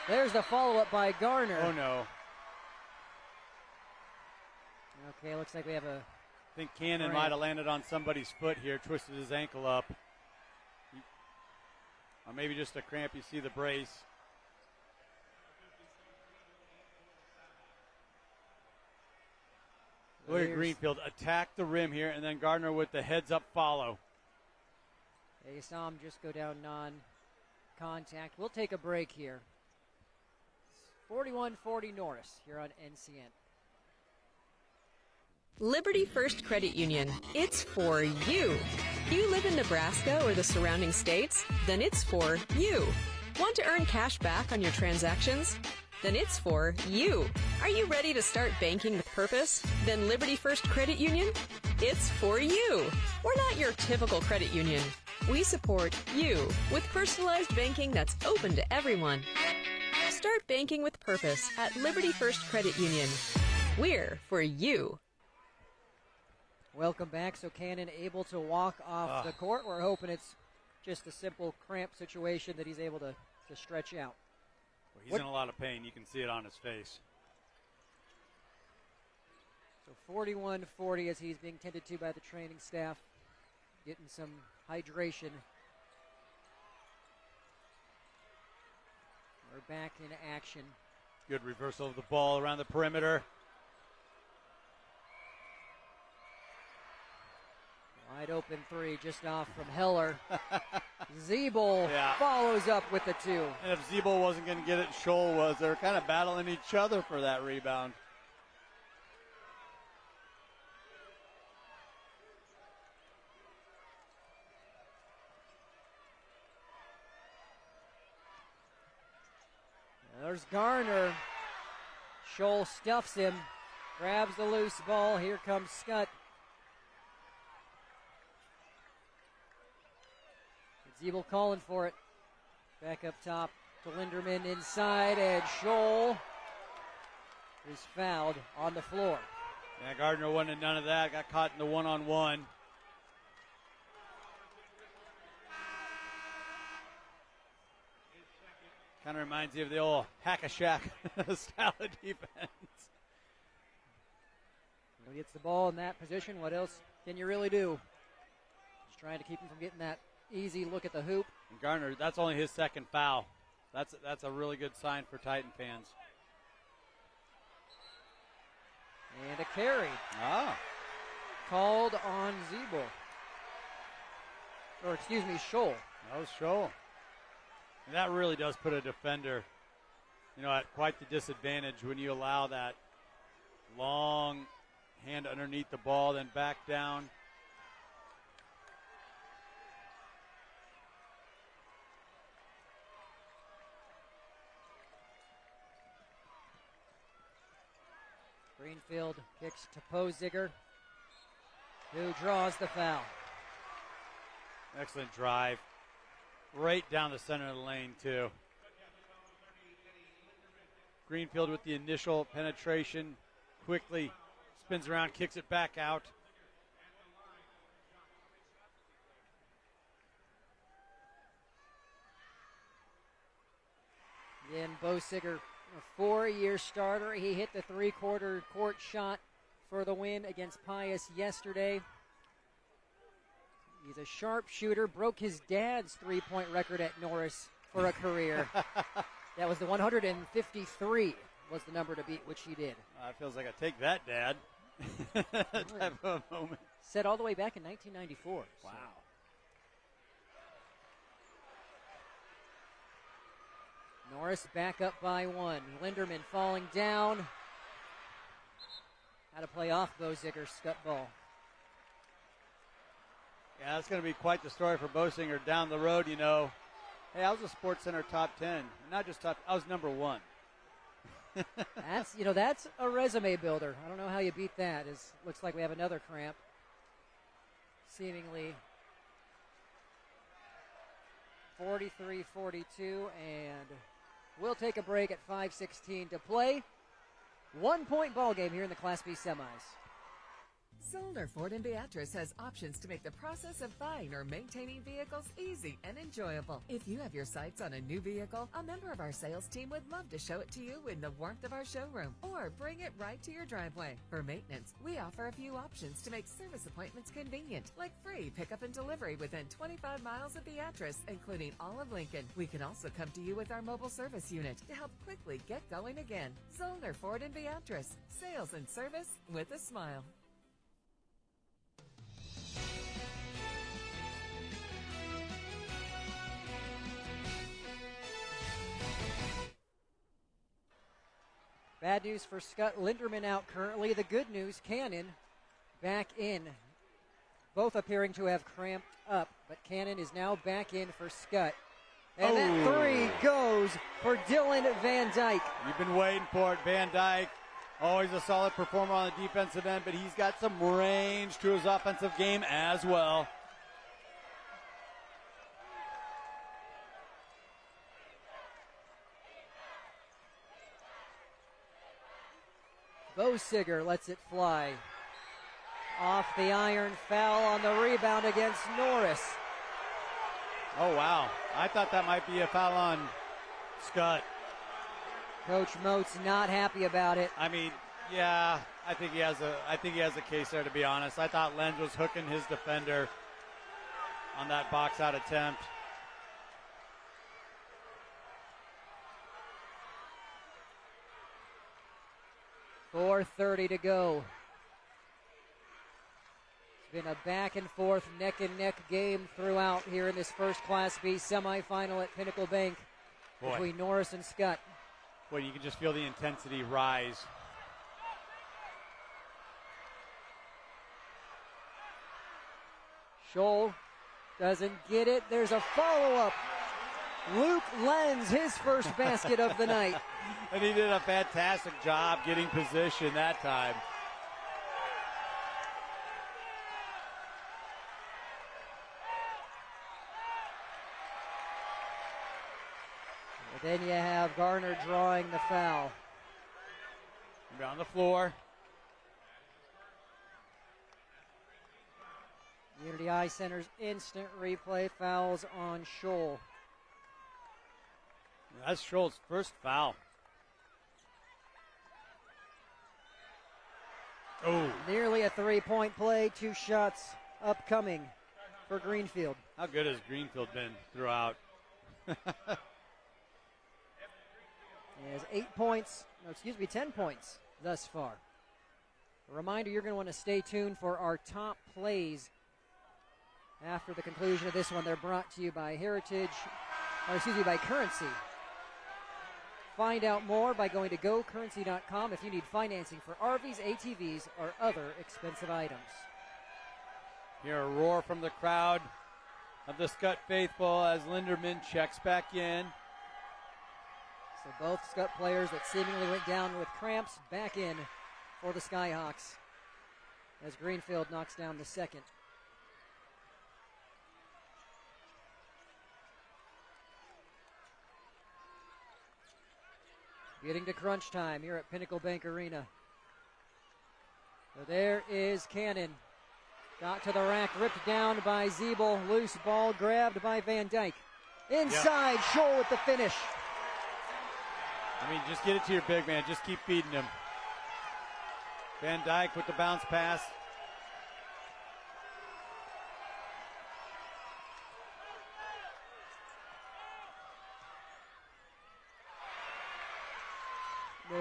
There's the follow-up by Garner. Oh no. Okay, looks like we have a... I think Cannon Right. might have landed on somebody's foot here, twisted his ankle up. Or maybe just a cramp, you see the brace. Look at There's- Greenfield attack the rim here, and then Gardner with the heads-up follow. Yeah, you saw him just go down non-contact. We'll take a break here. 41-40 Norris here on NCN. Liberty First Credit Union. It's for you. You live in Nebraska or the surrounding states? Then it's for you. Want to earn cash back on your transactions? Then it's for you. Are you ready to start banking with purpose? Then Liberty First Credit Union? It's for you. We're not your typical credit union. We support you with personalized banking that's open to everyone. Start banking with purpose at Liberty First Credit Union. We're for you. Welcome back. So Cannon able to walk off the court. We're hoping it's just a simple cramp situation that he's able to stretch out. Well, he's in a lot of pain. You can see it on his face. So 41-40 as he's being tended to by the training staff, getting some hydration. We're back in action. Good reversal of the ball around the perimeter. Wide open three just off from Heller. Zeeble follows up with the two. And if Zeeble wasn't going to get it, Scholl was. They were kind of battling each other for that rebound. There's Garner. Scholl stuffs him, grabs the loose ball. Here comes Skutt. Zeeble calling for it. Back up top to Linderman inside, and Scholl is fouled on the floor. Yeah, Gardner wanted none of that. Got caught in the one-on-one. Kind of reminds you of the old hack-a-shack style of defense. When he gets the ball in that position, what else can you really do? Just trying to keep him from getting that easy look at the hoop. And Gardner, that's only his second foul. That's a really good sign for Titan fans. And a carry. Called on Zeeble. Or excuse me, Scholl. That was Scholl. And that really does put a defender, at quite the disadvantage when you allow that long hand underneath the ball, then back down. Greenfield kicks to Poziger, who draws the foul. Excellent drive. Right down the center of the lane, too. Greenfield with the initial penetration. Quickly spins around, kicks it back out. Again, Poziger, a 4-year starter. He hit the three-quarter court shot for the win against Pius yesterday. He's a sharp shooter, broke his dad's three-point record at Norris for a career. That was the 153 was the number to beat, which she did. It feels like a take that, Dad type of moment. Set all the way back in 1994. Wow. So. Norris back up by 1. Linderman falling down. How to play off Boziger, Skutt ball. Yeah, that's going to be quite the story for Boziger down the road, you know. Hey, I was a Sports Center top 10. Not just top, I was number 1. That's a resume builder. I don't know how you beat that. Looks like we have another cramp. Seemingly 43-42, and we'll take a break at 5:16 to play. 1-point ball game here in the Class B semis. Zollner Ford in Beatrice has options to make the process of buying or maintaining vehicles easy and enjoyable. If you have your sights on a new vehicle, a member of our sales team would love to show it to you in the warmth of our showroom or bring it right to your driveway. For maintenance, we offer a few options to make service appointments convenient, like free pickup and delivery within 25 miles of Beatrice, including all of Lincoln. We can also come to you with our mobile service unit to help quickly get going again. Zollner Ford in Beatrice. Sales and service with a smile. Bad news for Skutt. Linderman out currently. The good news, Cannon back in. Both appearing to have cramped up, but Cannon is now back in for Skutt. And that three goes for Dylan Van Dyke. You've been waiting for it, Van Dyke. Always a solid performer on the defensive end, but he's got some range to his offensive game as well. Boziger lets it fly. Off the iron, foul on the rebound against Norris. Oh, wow. I thought that might be a foul on Skutt. Coach Mote's not happy about it. I mean, yeah, I think he has a case there, to be honest. I thought Lenz was hooking his defender on that box out attempt. .4:30 to go. It's been a back and forth, neck and neck game throughout here in this first Class B semifinal at Pinnacle Bank between Norris and Skutt. Boy, you can just feel the intensity rise. Scholl doesn't get it. There's a follow-up. Luke Lenz, his first basket of the night. And he did a fantastic job getting position that time. And then you have Garner drawing the foul. On the floor. Unity Eye Center's instant replay, fouls on Scholl. That's Scholl's first foul. Oh. Nearly a three-point play, 2 shots upcoming for Greenfield. How good has Greenfield been throughout? He has 10 points thus far. A reminder, you're going to want to stay tuned for our top plays after the conclusion of this one. They're brought to you by by Currency. Find out more by going to gocurrency.com if you need financing for RVs, ATVs, or other expensive items. Hear a roar from the crowd of the Skutt faithful as Linderman checks back in. So both Skutt players that seemingly went down with cramps back in for the Skyhawks as Greenfield knocks down the second. Getting to crunch time here at Pinnacle Bank Arena. So there is Cannon. Got to the rack, ripped down by Zeeble. Loose ball grabbed by Van Dyke. Inside, Scholl with the finish. I mean, just get it to your big man. Just keep feeding him. Van Dyke with the bounce pass.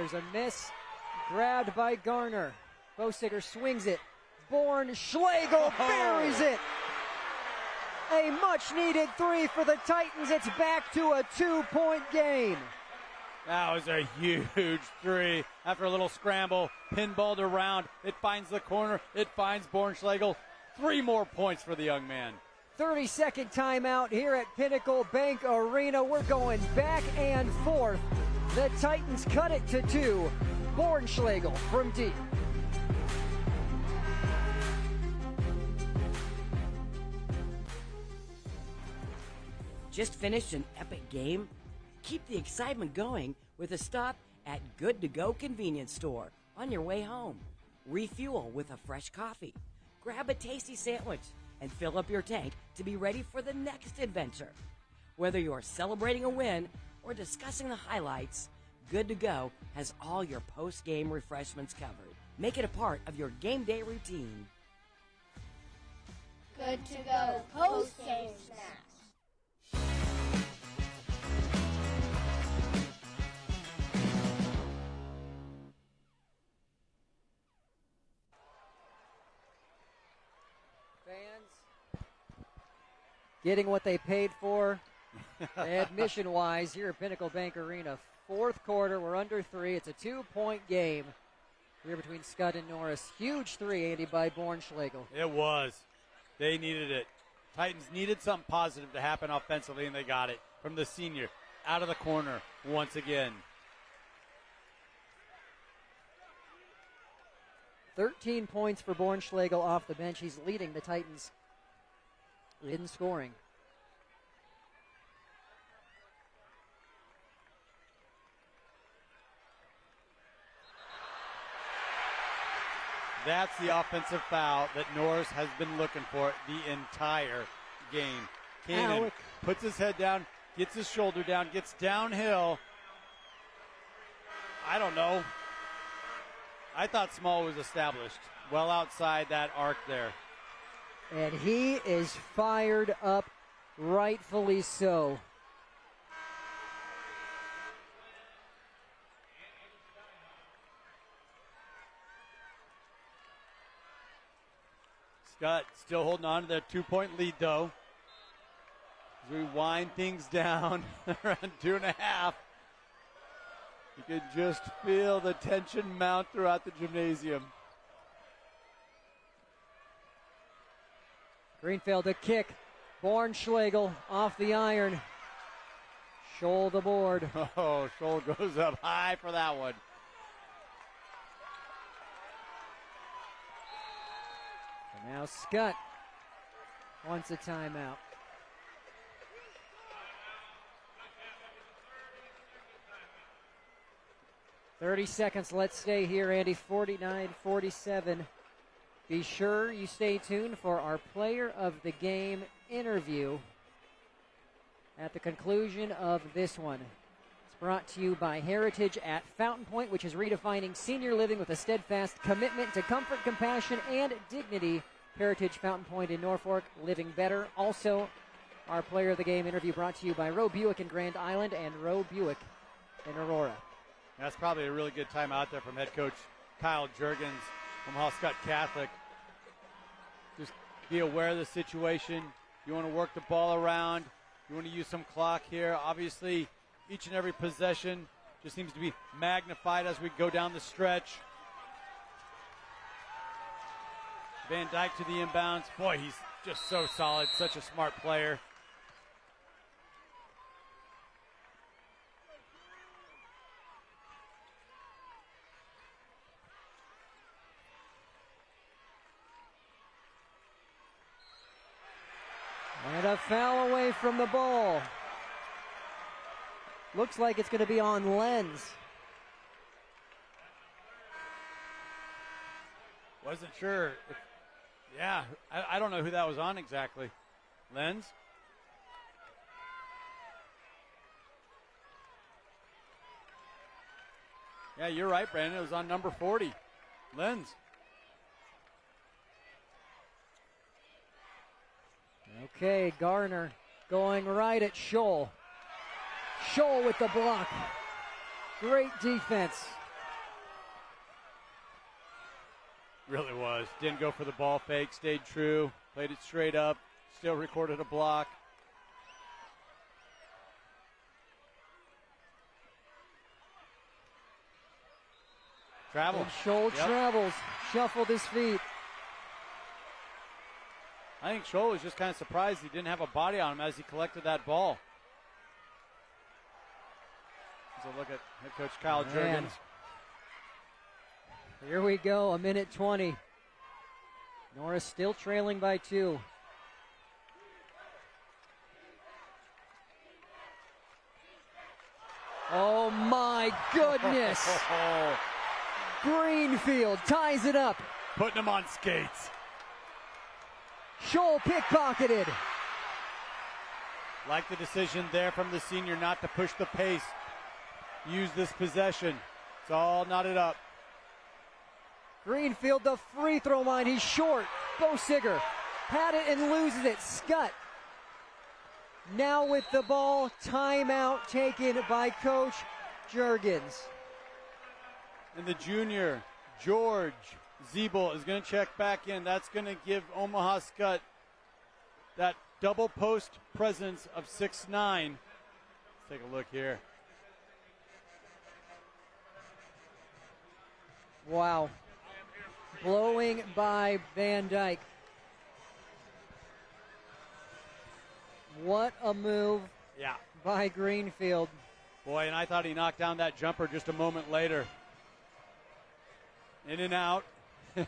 There's a miss. Grabbed by Garner. Bosiger swings it. Born Schlegel buries it. A much-needed 3 for the Titans. It's back to a 2-point game. That was a huge 3. After a little scramble, pinballed around. It finds the corner. It finds Bornschlegel. 3 more points for the young man. 30-second timeout here at Pinnacle Bank Arena. We're going back and forth. The Titans cut it to 2. Bornschlegel from deep. Just finished an epic game? Keep the excitement going with a stop at Good To Go convenience store on your way home. Refuel with a fresh coffee. Grab a tasty sandwich and fill up your tank to be ready for the next adventure. Whether you're celebrating a win or discussing the highlights, Good To Go has all your post-game refreshments covered. Make it a part of your game day routine. Good To Go post-game snacks. Getting what they paid for admission-wise here at Pinnacle Bank Arena. Fourth quarter, we're under 3. It's a 2-point game here between Skutt and Norris. Huge 3, Andy, by Bornschlegel. It was. They needed it. Titans needed something positive to happen offensively, and they got it from the senior. Out of the corner once again. 13 points for Bornschlegel off the bench. He's leading the Titans in scoring. That's the offensive foul that Norris has been looking for the entire game. Kanan puts his head down, gets his shoulder down, gets downhill. I don't know. I thought Small was established well outside that arc there. And he is fired up, rightfully so. Skutt still holding on to that 2-point lead, though. As we wind things down around 2.5. You can just feel the tension mount throughout the gymnasium. Greenfield a kick. Bornschlegel off the iron. Scholl the board. Oh, Scholl goes up high for that one. And now Skutt wants a timeout. "30 seconds. Let's stay here, Andy. 49-47. Be sure you stay tuned for our player of the game interview at the conclusion of this one. It's brought to you by Heritage at Fountain Point, which is redefining senior living with a steadfast commitment to comfort, compassion, and dignity. Heritage Fountain Point in Norfolk, living better. Also, our player of the game interview brought to you by Roe Buick in Grand Island and Roe Buick in Aurora. That's probably a really good time out there from head coach Kyle Juergens, Omaha Skutt Catholic. Just be aware of the situation. You want to work the ball around. You want to use some clock here. Obviously, each and every possession just seems to be magnified as we go down the stretch. Van Dyke to the inbounds. Boy, he's just so solid, such a smart player. And a foul away from the ball. Looks like it's going to be on Lenz. Wasn't sure. I don't know who that was on exactly. Lenz? Yeah, you're right, Brandon. It was on number 40. Lenz. Okay, Garner going right at Scholl. Scholl with the block. Great defense Really was. Didn't go for the ball fake, stayed true, played it straight up, still recorded a block. Travel. And Scholl travels, shuffled his feet. I think Scholl was just kind of surprised he didn't have a body on him as he collected that ball. So look at head coach Kyle Juergens. Here we go, 1:20. Norris still trailing by 2. Oh my goodness! Greenfield ties it up. Putting him on skates. Scholl pickpocketed. Like the decision there from the senior not to push the pace. Use this possession. It's all knotted up. Greenfield, the free throw line. He's short. Bosiger had it and loses it. Skutt now with the ball. Timeout taken by Coach Juergens. And the junior, George Zeeble, is going to check back in. That's going to give Omaha Skutt that double post presence of 6'9". Let's take a look here. Wow. Blowing by Van Dyke. What a move by Greenfield. Boy, and I thought he knocked down that jumper just a moment later. In and out. We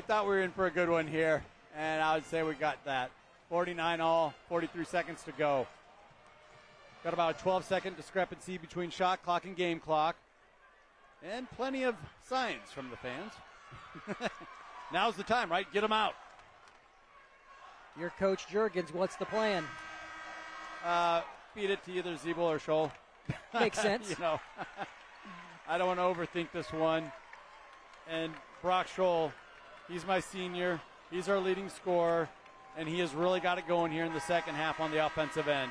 thought we were in for a good one here, and I would say we got that. 49 all, 43 seconds to go. Got about a 12-second discrepancy between shot clock and game clock. And plenty of signs from the fans. Now's the time, right? Get them out. Your Coach Juergens, what's the plan? Feed it to either Zeeble or Scholl. Makes sense. I don't want to overthink this one. And Brock Scholl, he's my senior. He's our leading scorer. And he has really got it going here in the second half on the offensive end.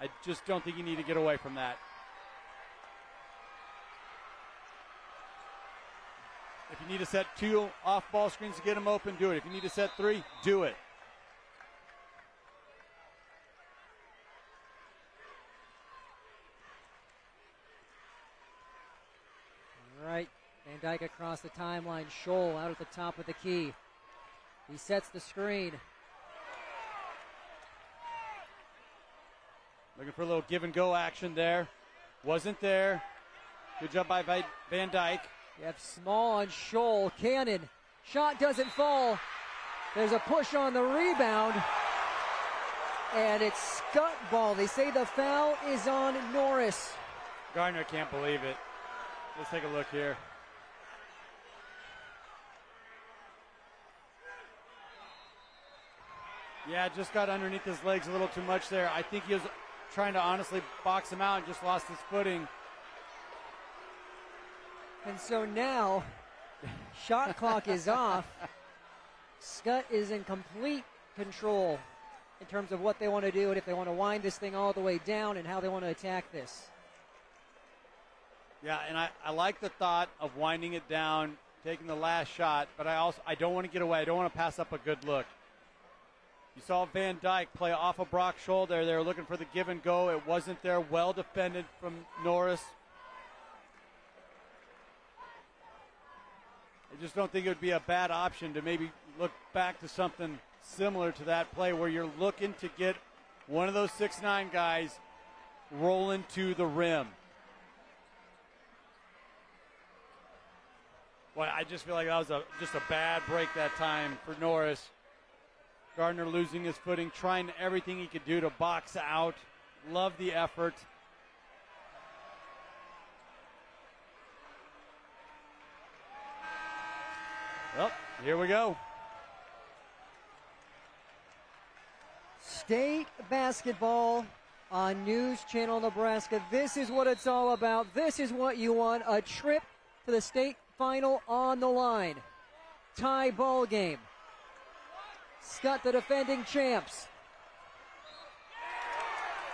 I just don't think you need to get away from that. If you need to set 2 off-ball screens to get them open, do it. If you need to set 3, do it. All right, Van Dyke across the timeline. Scholl out at the top of the key. He sets the screen. Looking for a little give-and-go action there. Wasn't there. Good job by Van Dyke. You have Small on Scholl. Cannon. Shot doesn't fall. There's a push on the rebound. And it's Skutt ball. They say the foul is on Norris. Gardner can't believe it. Let's take a look here. Yeah, just got underneath his legs a little too much there. I think he was trying to honestly box him out and just lost his footing. And so now, shot clock is off. Skutt is in complete control in terms of what they want to do and if they want to wind this thing all the way down and how they want to attack this. Yeah, and I like the thought of winding it down, taking the last shot, but I don't want to get away. I don't want to pass up a good look. You saw Van Dyke play off of Brock Scholl there. They were looking for the give and go. It wasn't there. Well defended from Norris. I just don't think it would be a bad option to maybe look back to something similar to that play where you're looking to get one of those 6'9" guys rolling to the rim. Well, I just feel like that was just a bad break that time for Norris. Gardner losing his footing, trying everything he could do to box out. Love the effort. Well, here we go. State basketball on News Channel Nebraska. This is what it's all about. This is what you want. A trip to the state final on the line. Tie ball game. Skutt, the defending champs.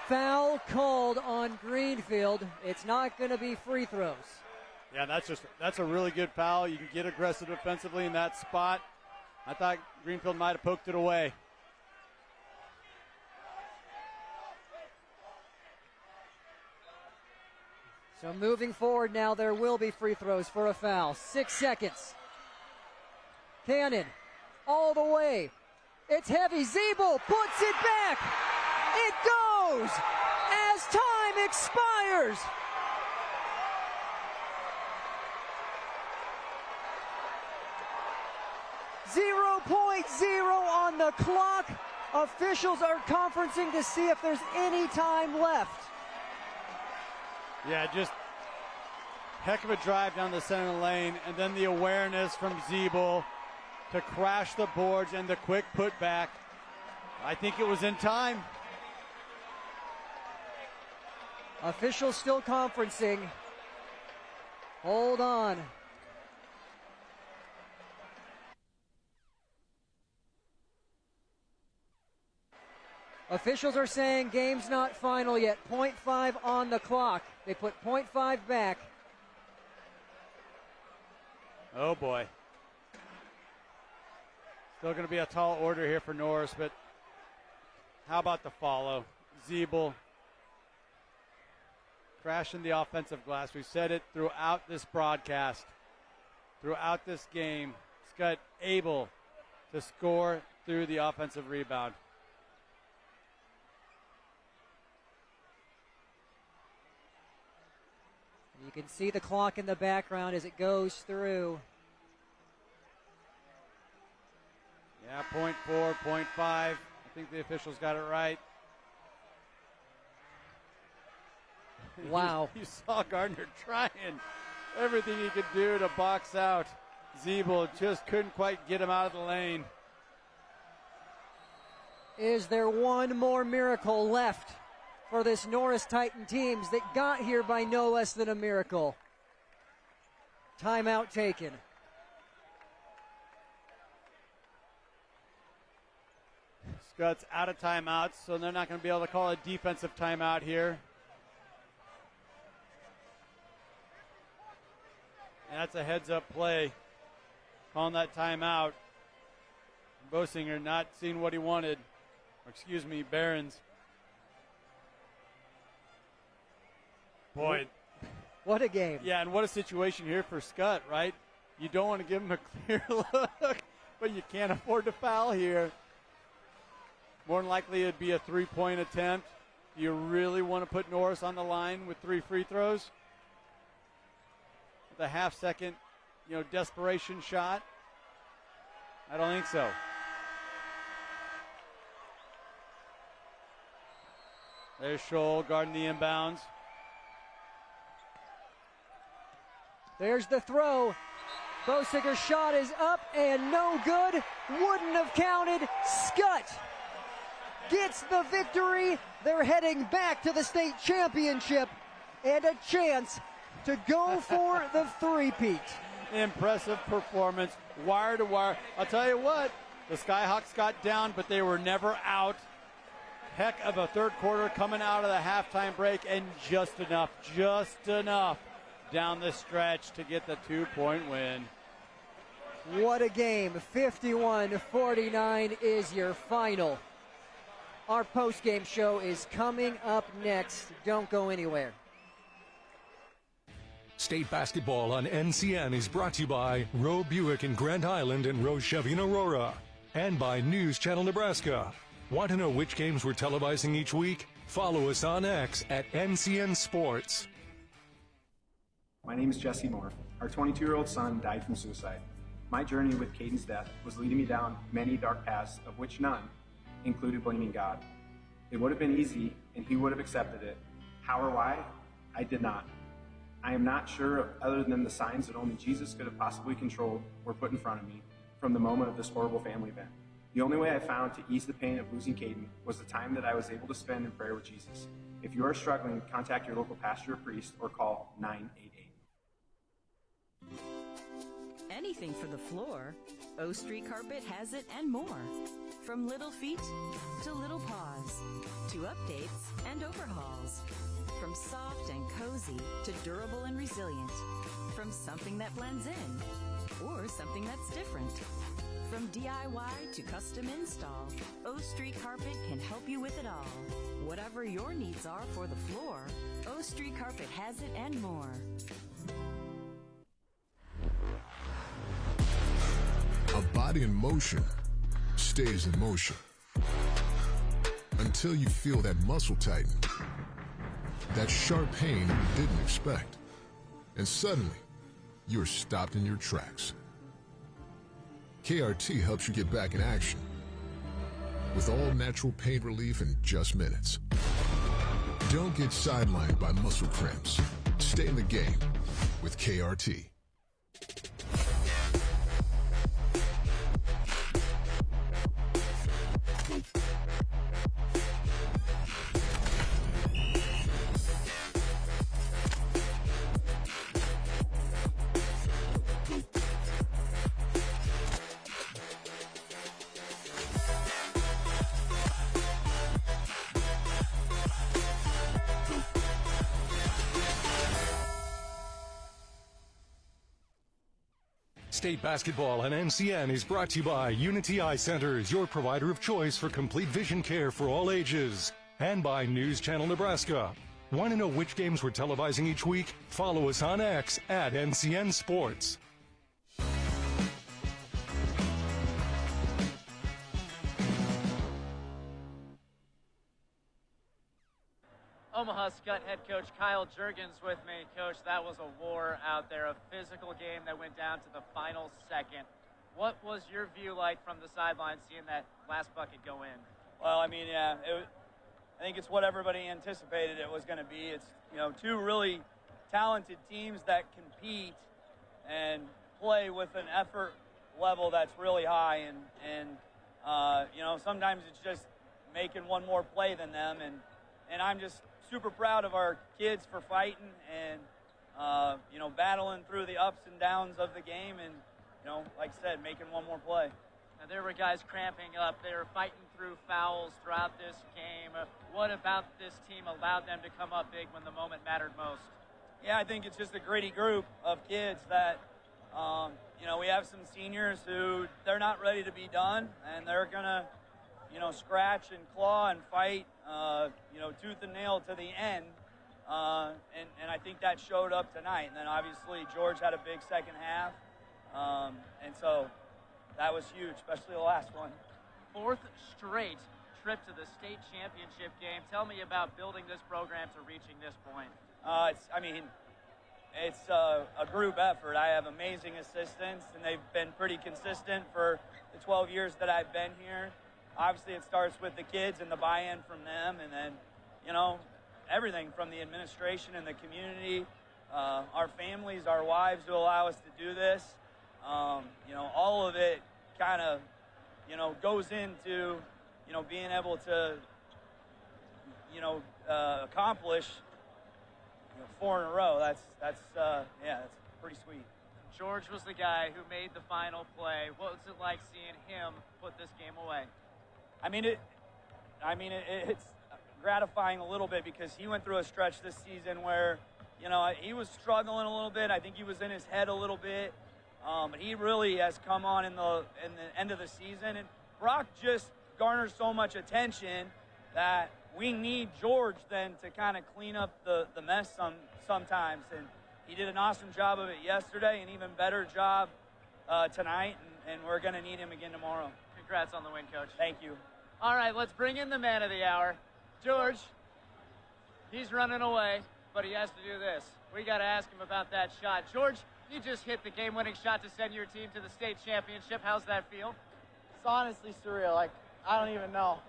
Foul called on Greenfield. It's not going to be free throws. Yeah, that's a really good foul. You can get aggressive defensively in that spot. I thought Greenfield might have poked it away. So moving forward now, there will be free throws for a foul. 6 seconds. Cannon all the way. It's heavy. Zeeble puts it back. It goes as time expires. .0 on the clock. Officials are conferencing to see if there's any time left. Yeah, just heck of a drive down the center lane, and then the awareness from Zeeble to crash the boards and the quick putback. I think it was in time. Officials still conferencing. Hold on. Officials are saying game's not final yet. 0.5 on the clock. They put 0.5 back. Oh boy. Still going to be a tall order here for Norris, but how about the follow? Zeeble crashing the offensive glass. We said it throughout this broadcast, throughout this game. Skutt able to score through the offensive rebound. You can see the clock in the background as it goes through. Yeah, 0.4, 0.5. I think the officials got it right. Wow. You saw Gardner trying everything he could do to box out. Zeeble just couldn't quite get him out of the lane. Is there one more miracle left for this Norris Titan teams that got here by no less than a miracle? Timeout taken. Skutt's out of timeouts, so they're not going to be able to call a defensive timeout here. And that's a heads-up play. Calling that timeout. Bosinger not seeing what he wanted. Or excuse me, Behrens. Boy. What a game. Yeah, and what a situation here for Skutt, right? You don't want to give him a clear look, but you can't afford to foul here. More than likely it'd be a three-point attempt. Do you really want to put Norris on the line with 3 free throws? The half-second, desperation shot? I don't think so. There's Scholl guarding the inbounds. There's the throw. Bosinger's shot is up and no good. Wouldn't have counted. Skutt gets the victory. They're heading back to the state championship and a chance to go for the three-peat. Impressive performance, wire to wire. I'll tell you what, the Skyhawks got down, but they were never out. Heck of a third quarter coming out of the halftime break, and just enough down the stretch to get the 2-point win. What a game. 51-49 is your final. Our post-game show is coming up next. Don't go anywhere. State basketball on NCN is brought to you by Roe Buick in Grand Island and Roe Chevy in Aurora. And by News Channel Nebraska. Want to know which games we're televising each week? Follow us on X at NCN Sports. My name is Jesse Moore. Our 22-year-old son died from suicide. My journey with Caden's death was leading me down many dark paths, of which none included blaming God. It would have been easy, and he would have accepted it. How or why? I did not. I am not sure of other than the signs that only Jesus could have possibly controlled were put in front of me from the moment of this horrible family event. The only way I found to ease the pain of losing Caden was the time that I was able to spend in prayer with Jesus. If you are struggling, contact your local pastor or priest or call 988. Anything for the floor, O Street Carpet has it and more. From little feet to little paws, to updates and overhauls. From soft and cozy to durable and resilient. From something that blends in or something that's different. From DIY to custom install, O Street Carpet can help you with it all. Whatever your needs are for the floor, O Street Carpet has it and more. A body in motion stays in motion until you feel that muscle tighten, that sharp pain you didn't expect, and suddenly you're stopped in your tracks. KRT helps you get back in action with all natural pain relief in just minutes. Don't get sidelined by muscle cramps. Stay in the game with KRT. State basketball on NCN is brought to you by Unity Eye Centers, your provider of choice for complete vision care for all ages. And by News Channel Nebraska. Want to know which games we're televising each week? Follow us on X at NCN Sports. Omaha Skutt head coach Kyle Juergens with me. Coach, that was a war out there, a physical game that went down to the final second. What was your view like from the sidelines seeing that last bucket go in? Well, I mean, yeah, I think it's what everybody anticipated it was going to be. It's, two really talented teams that compete and play with an effort level that's really high. And sometimes it's just making one more play than them. And I'm just super proud of our kids for fighting and, battling through the ups and downs of the game and, like I said, making one more play. Now, there were guys cramping up. They were fighting through fouls throughout this game. What about this team allowed them to come up big when the moment mattered most? Yeah, I think it's just a gritty group of kids that, we have some seniors who they're not ready to be done, and they're going to, scratch and claw and fight, tooth and nail to the end. And I think that showed up tonight. And then obviously George had a big second half. And so that was huge, especially the last one. Fourth straight trip to the state championship game. Tell me about building this program to reaching this point. It's a group effort. I have amazing assistants, and they've been pretty consistent for the 12 years that I've been here. Obviously, it starts with the kids and the buy-in from them, and then, everything from the administration and the community, our families, our wives who allow us to do this. All of it kind of, goes into, being able to, accomplish 4 in a row. That's pretty sweet. George was the guy who made the final play. What was it like seeing him put this game away? It's gratifying a little bit because he went through a stretch this season where, he was struggling a little bit. I think he was in his head a little bit. But he really has come on in the end of the season. And Brock just garners so much attention that we need George then to kind of clean up the mess sometimes. And he did an awesome job of it yesterday, an even better job tonight. And we're going to need him again tomorrow. Congrats on the win, Coach. Thank you. All right, let's bring in the man of the hour. George, he's running away, but he has to do this. We got to ask him about that shot. George, you just hit the game-winning shot to send your team to the state championship. How's that feel? It's honestly surreal. I don't even know.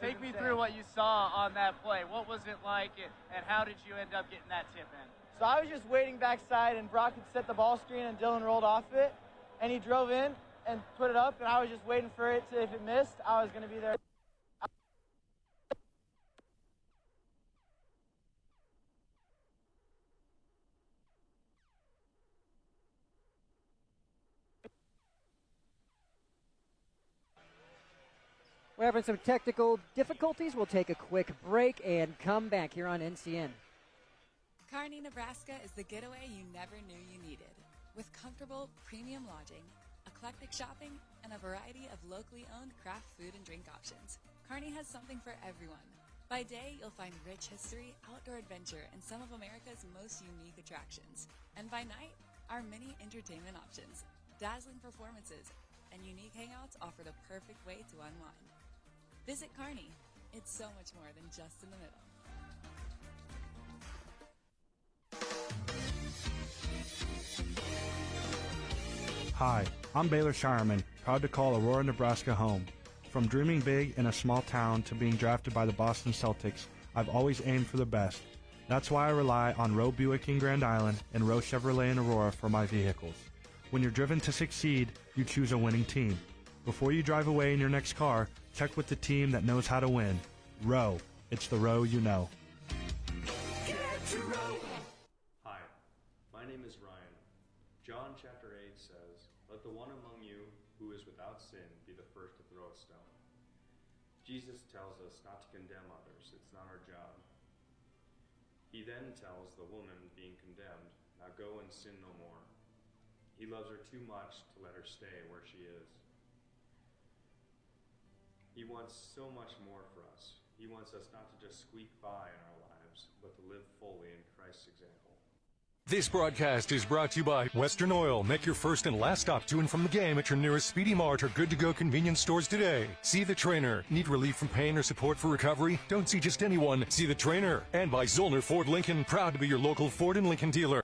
Take me through what you saw on that play. What was it like, and how did you end up getting that tip in? So I was just waiting backside, and Brock had set the ball screen, and Dylan rolled off it, and he drove in and put it up, and I was just waiting for it to, if it missed, I was going to be there. We're having some technical difficulties. We'll take a quick break and come back here on NCN. Kearney, Nebraska is the getaway you never knew you needed. With comfortable, premium lodging, eclectic shopping, and a variety of locally owned craft food and drink options, Kearney has something for everyone. By day, you'll find rich history, outdoor adventure, and some of America's most unique attractions. And by night, our many entertainment options, dazzling performances, and unique hangouts offer the perfect way to unwind. Visit Kearney. It's so much more than just in the middle. Hi, I'm Baylor Shireman, proud to call Aurora, Nebraska home. From dreaming big in a small town to being drafted by the Boston Celtics, I've always aimed for the best. That's why I rely on Roe Buick in Grand Island and Roe Chevrolet in Aurora for my vehicles. When you're driven to succeed, you choose a winning team. Before you drive away in your next car, check with the team that knows how to win. Roe. It's the Roe you know. Hi, my name is Ryan. John chapter 8 says, "Let the one among you who is without sin be the first to throw a stone." Jesus tells us not to condemn others. It's not our job. He then tells the woman being condemned, "Now go and sin no more." He loves her too much to let her stay where she is. He wants so much more for us. He wants us not to just squeak by in our lives, but to live fully in Christ's example. This broadcast is brought to you by Western Oil. Make your first and last stop to and from the game at your nearest Speedy Mart or Good to Go convenience stores today. See the trainer. Need relief from pain or support for recovery? Don't see just anyone. See the trainer. And by Zollner Ford Lincoln. Proud to be your local Ford and Lincoln dealer.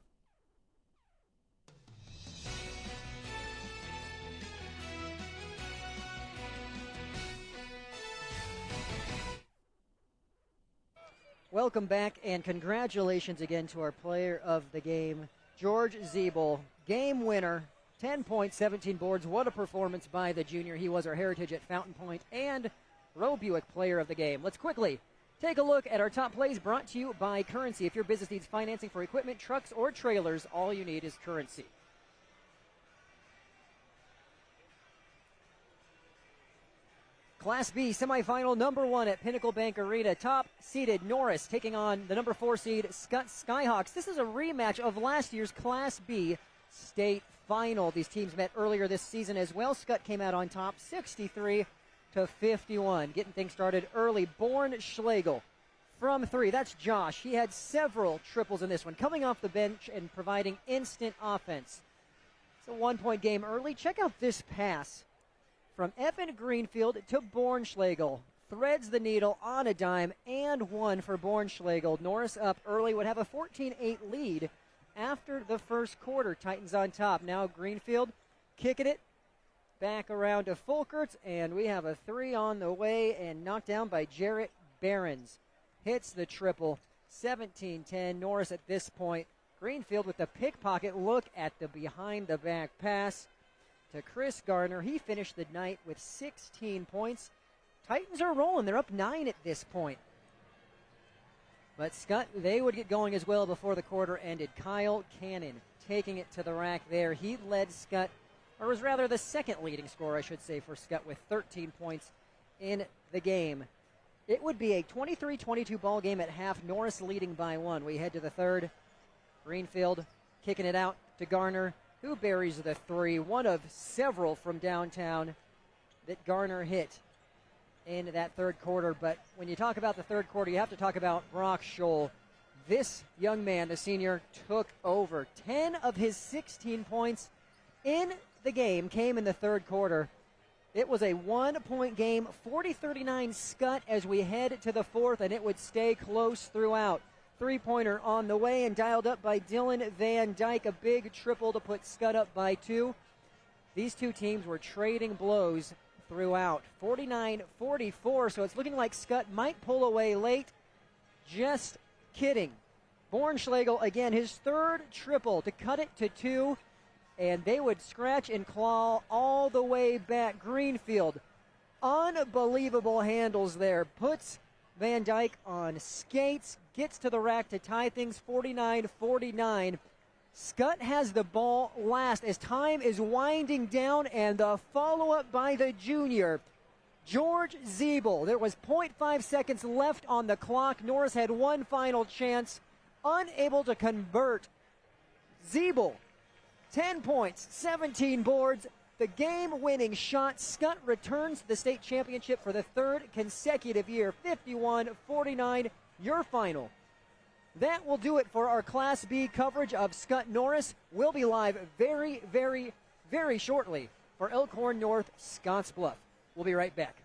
Welcome back, and congratulations again to our player of the game, George Zeeble. Game winner, 10 points, 17 boards. What a performance by the junior. He was our Heritage at Fountain Point and Roe Buick player of the game. Let's quickly take a look at our top plays brought to you by Currency. If your business needs financing for equipment, trucks, or trailers, all you need is Currency. Class B semifinal number 1 at Pinnacle Bank Arena. Top seeded Norris taking on the number 4 seed Skutt Skyhawks. This is a rematch of last year's Class B state final. These teams met earlier this season as well. Skutt came out on top 63-51. Getting things started early. Born Schlegel from 3. That's Josh. He had several triples in this one, coming off the bench and providing instant offense. It's a 1-point game early. Check out this pass from Evan Greenfield to Bornschlegel. Threads the needle on a dime and one for Bornschlegel. Norris up early, would have a 14-8 lead after the first quarter. Titans on top. Now Greenfield kicking it back around to Fulkerts, and we have a 3 on the way and knocked down by Jarrett Behrens. Hits the triple. 17-10. Norris at this point. Greenfield with the pickpocket. Look at the behind-the-back pass to Chris Garner. He finished the night with 16 points. Titans are rolling. They're up 9 at this point. But Skutt, they would get going as well before the quarter ended. Kyle Cannon taking it to the rack there. He led Skutt, or was rather the second leading scorer, I should say, for Skutt with 13 points in the game. It would be a 23-22 ball game at half. Norris leading by 1. We head to the third. Greenfield kicking it out to Garner, who buries the 3, one of several from downtown that Garner hit in that third quarter. But when you talk about the third quarter, you have to talk about Brock Scholl. This young man, the senior, took over. 10 of his 16 points in the game came in the third quarter. It was a 1-point game, 40-39 Skutt as we head to the fourth, and it would stay close throughout. 3-pointer on the way and dialed up by Dylan Van Dyke. A big triple to put Skutt up by 2. These two teams were trading blows throughout. 49-44, so it's looking like Skutt might pull away late. Just kidding. Bornschlegel, again, his third triple to cut it to 2, and they would scratch and claw all the way back. Greenfield, unbelievable handles there. Puts Van Dyke on skates, gets to the rack to tie things 49-49. Skutt has the ball last as time is winding down, and the follow-up by the junior. George Zeeble. There was 0.5 seconds left on the clock. Norris had one final chance, unable to convert. Zeeble, 10 points, 17 boards, the game-winning shot. Skutt returns to the state championship for the third consecutive year. 51-49, your final. That will do it for our Class B coverage of Skutt Norris. We'll be live very, very, very shortly for Elkhorn North, Scottsbluff. We'll be right back.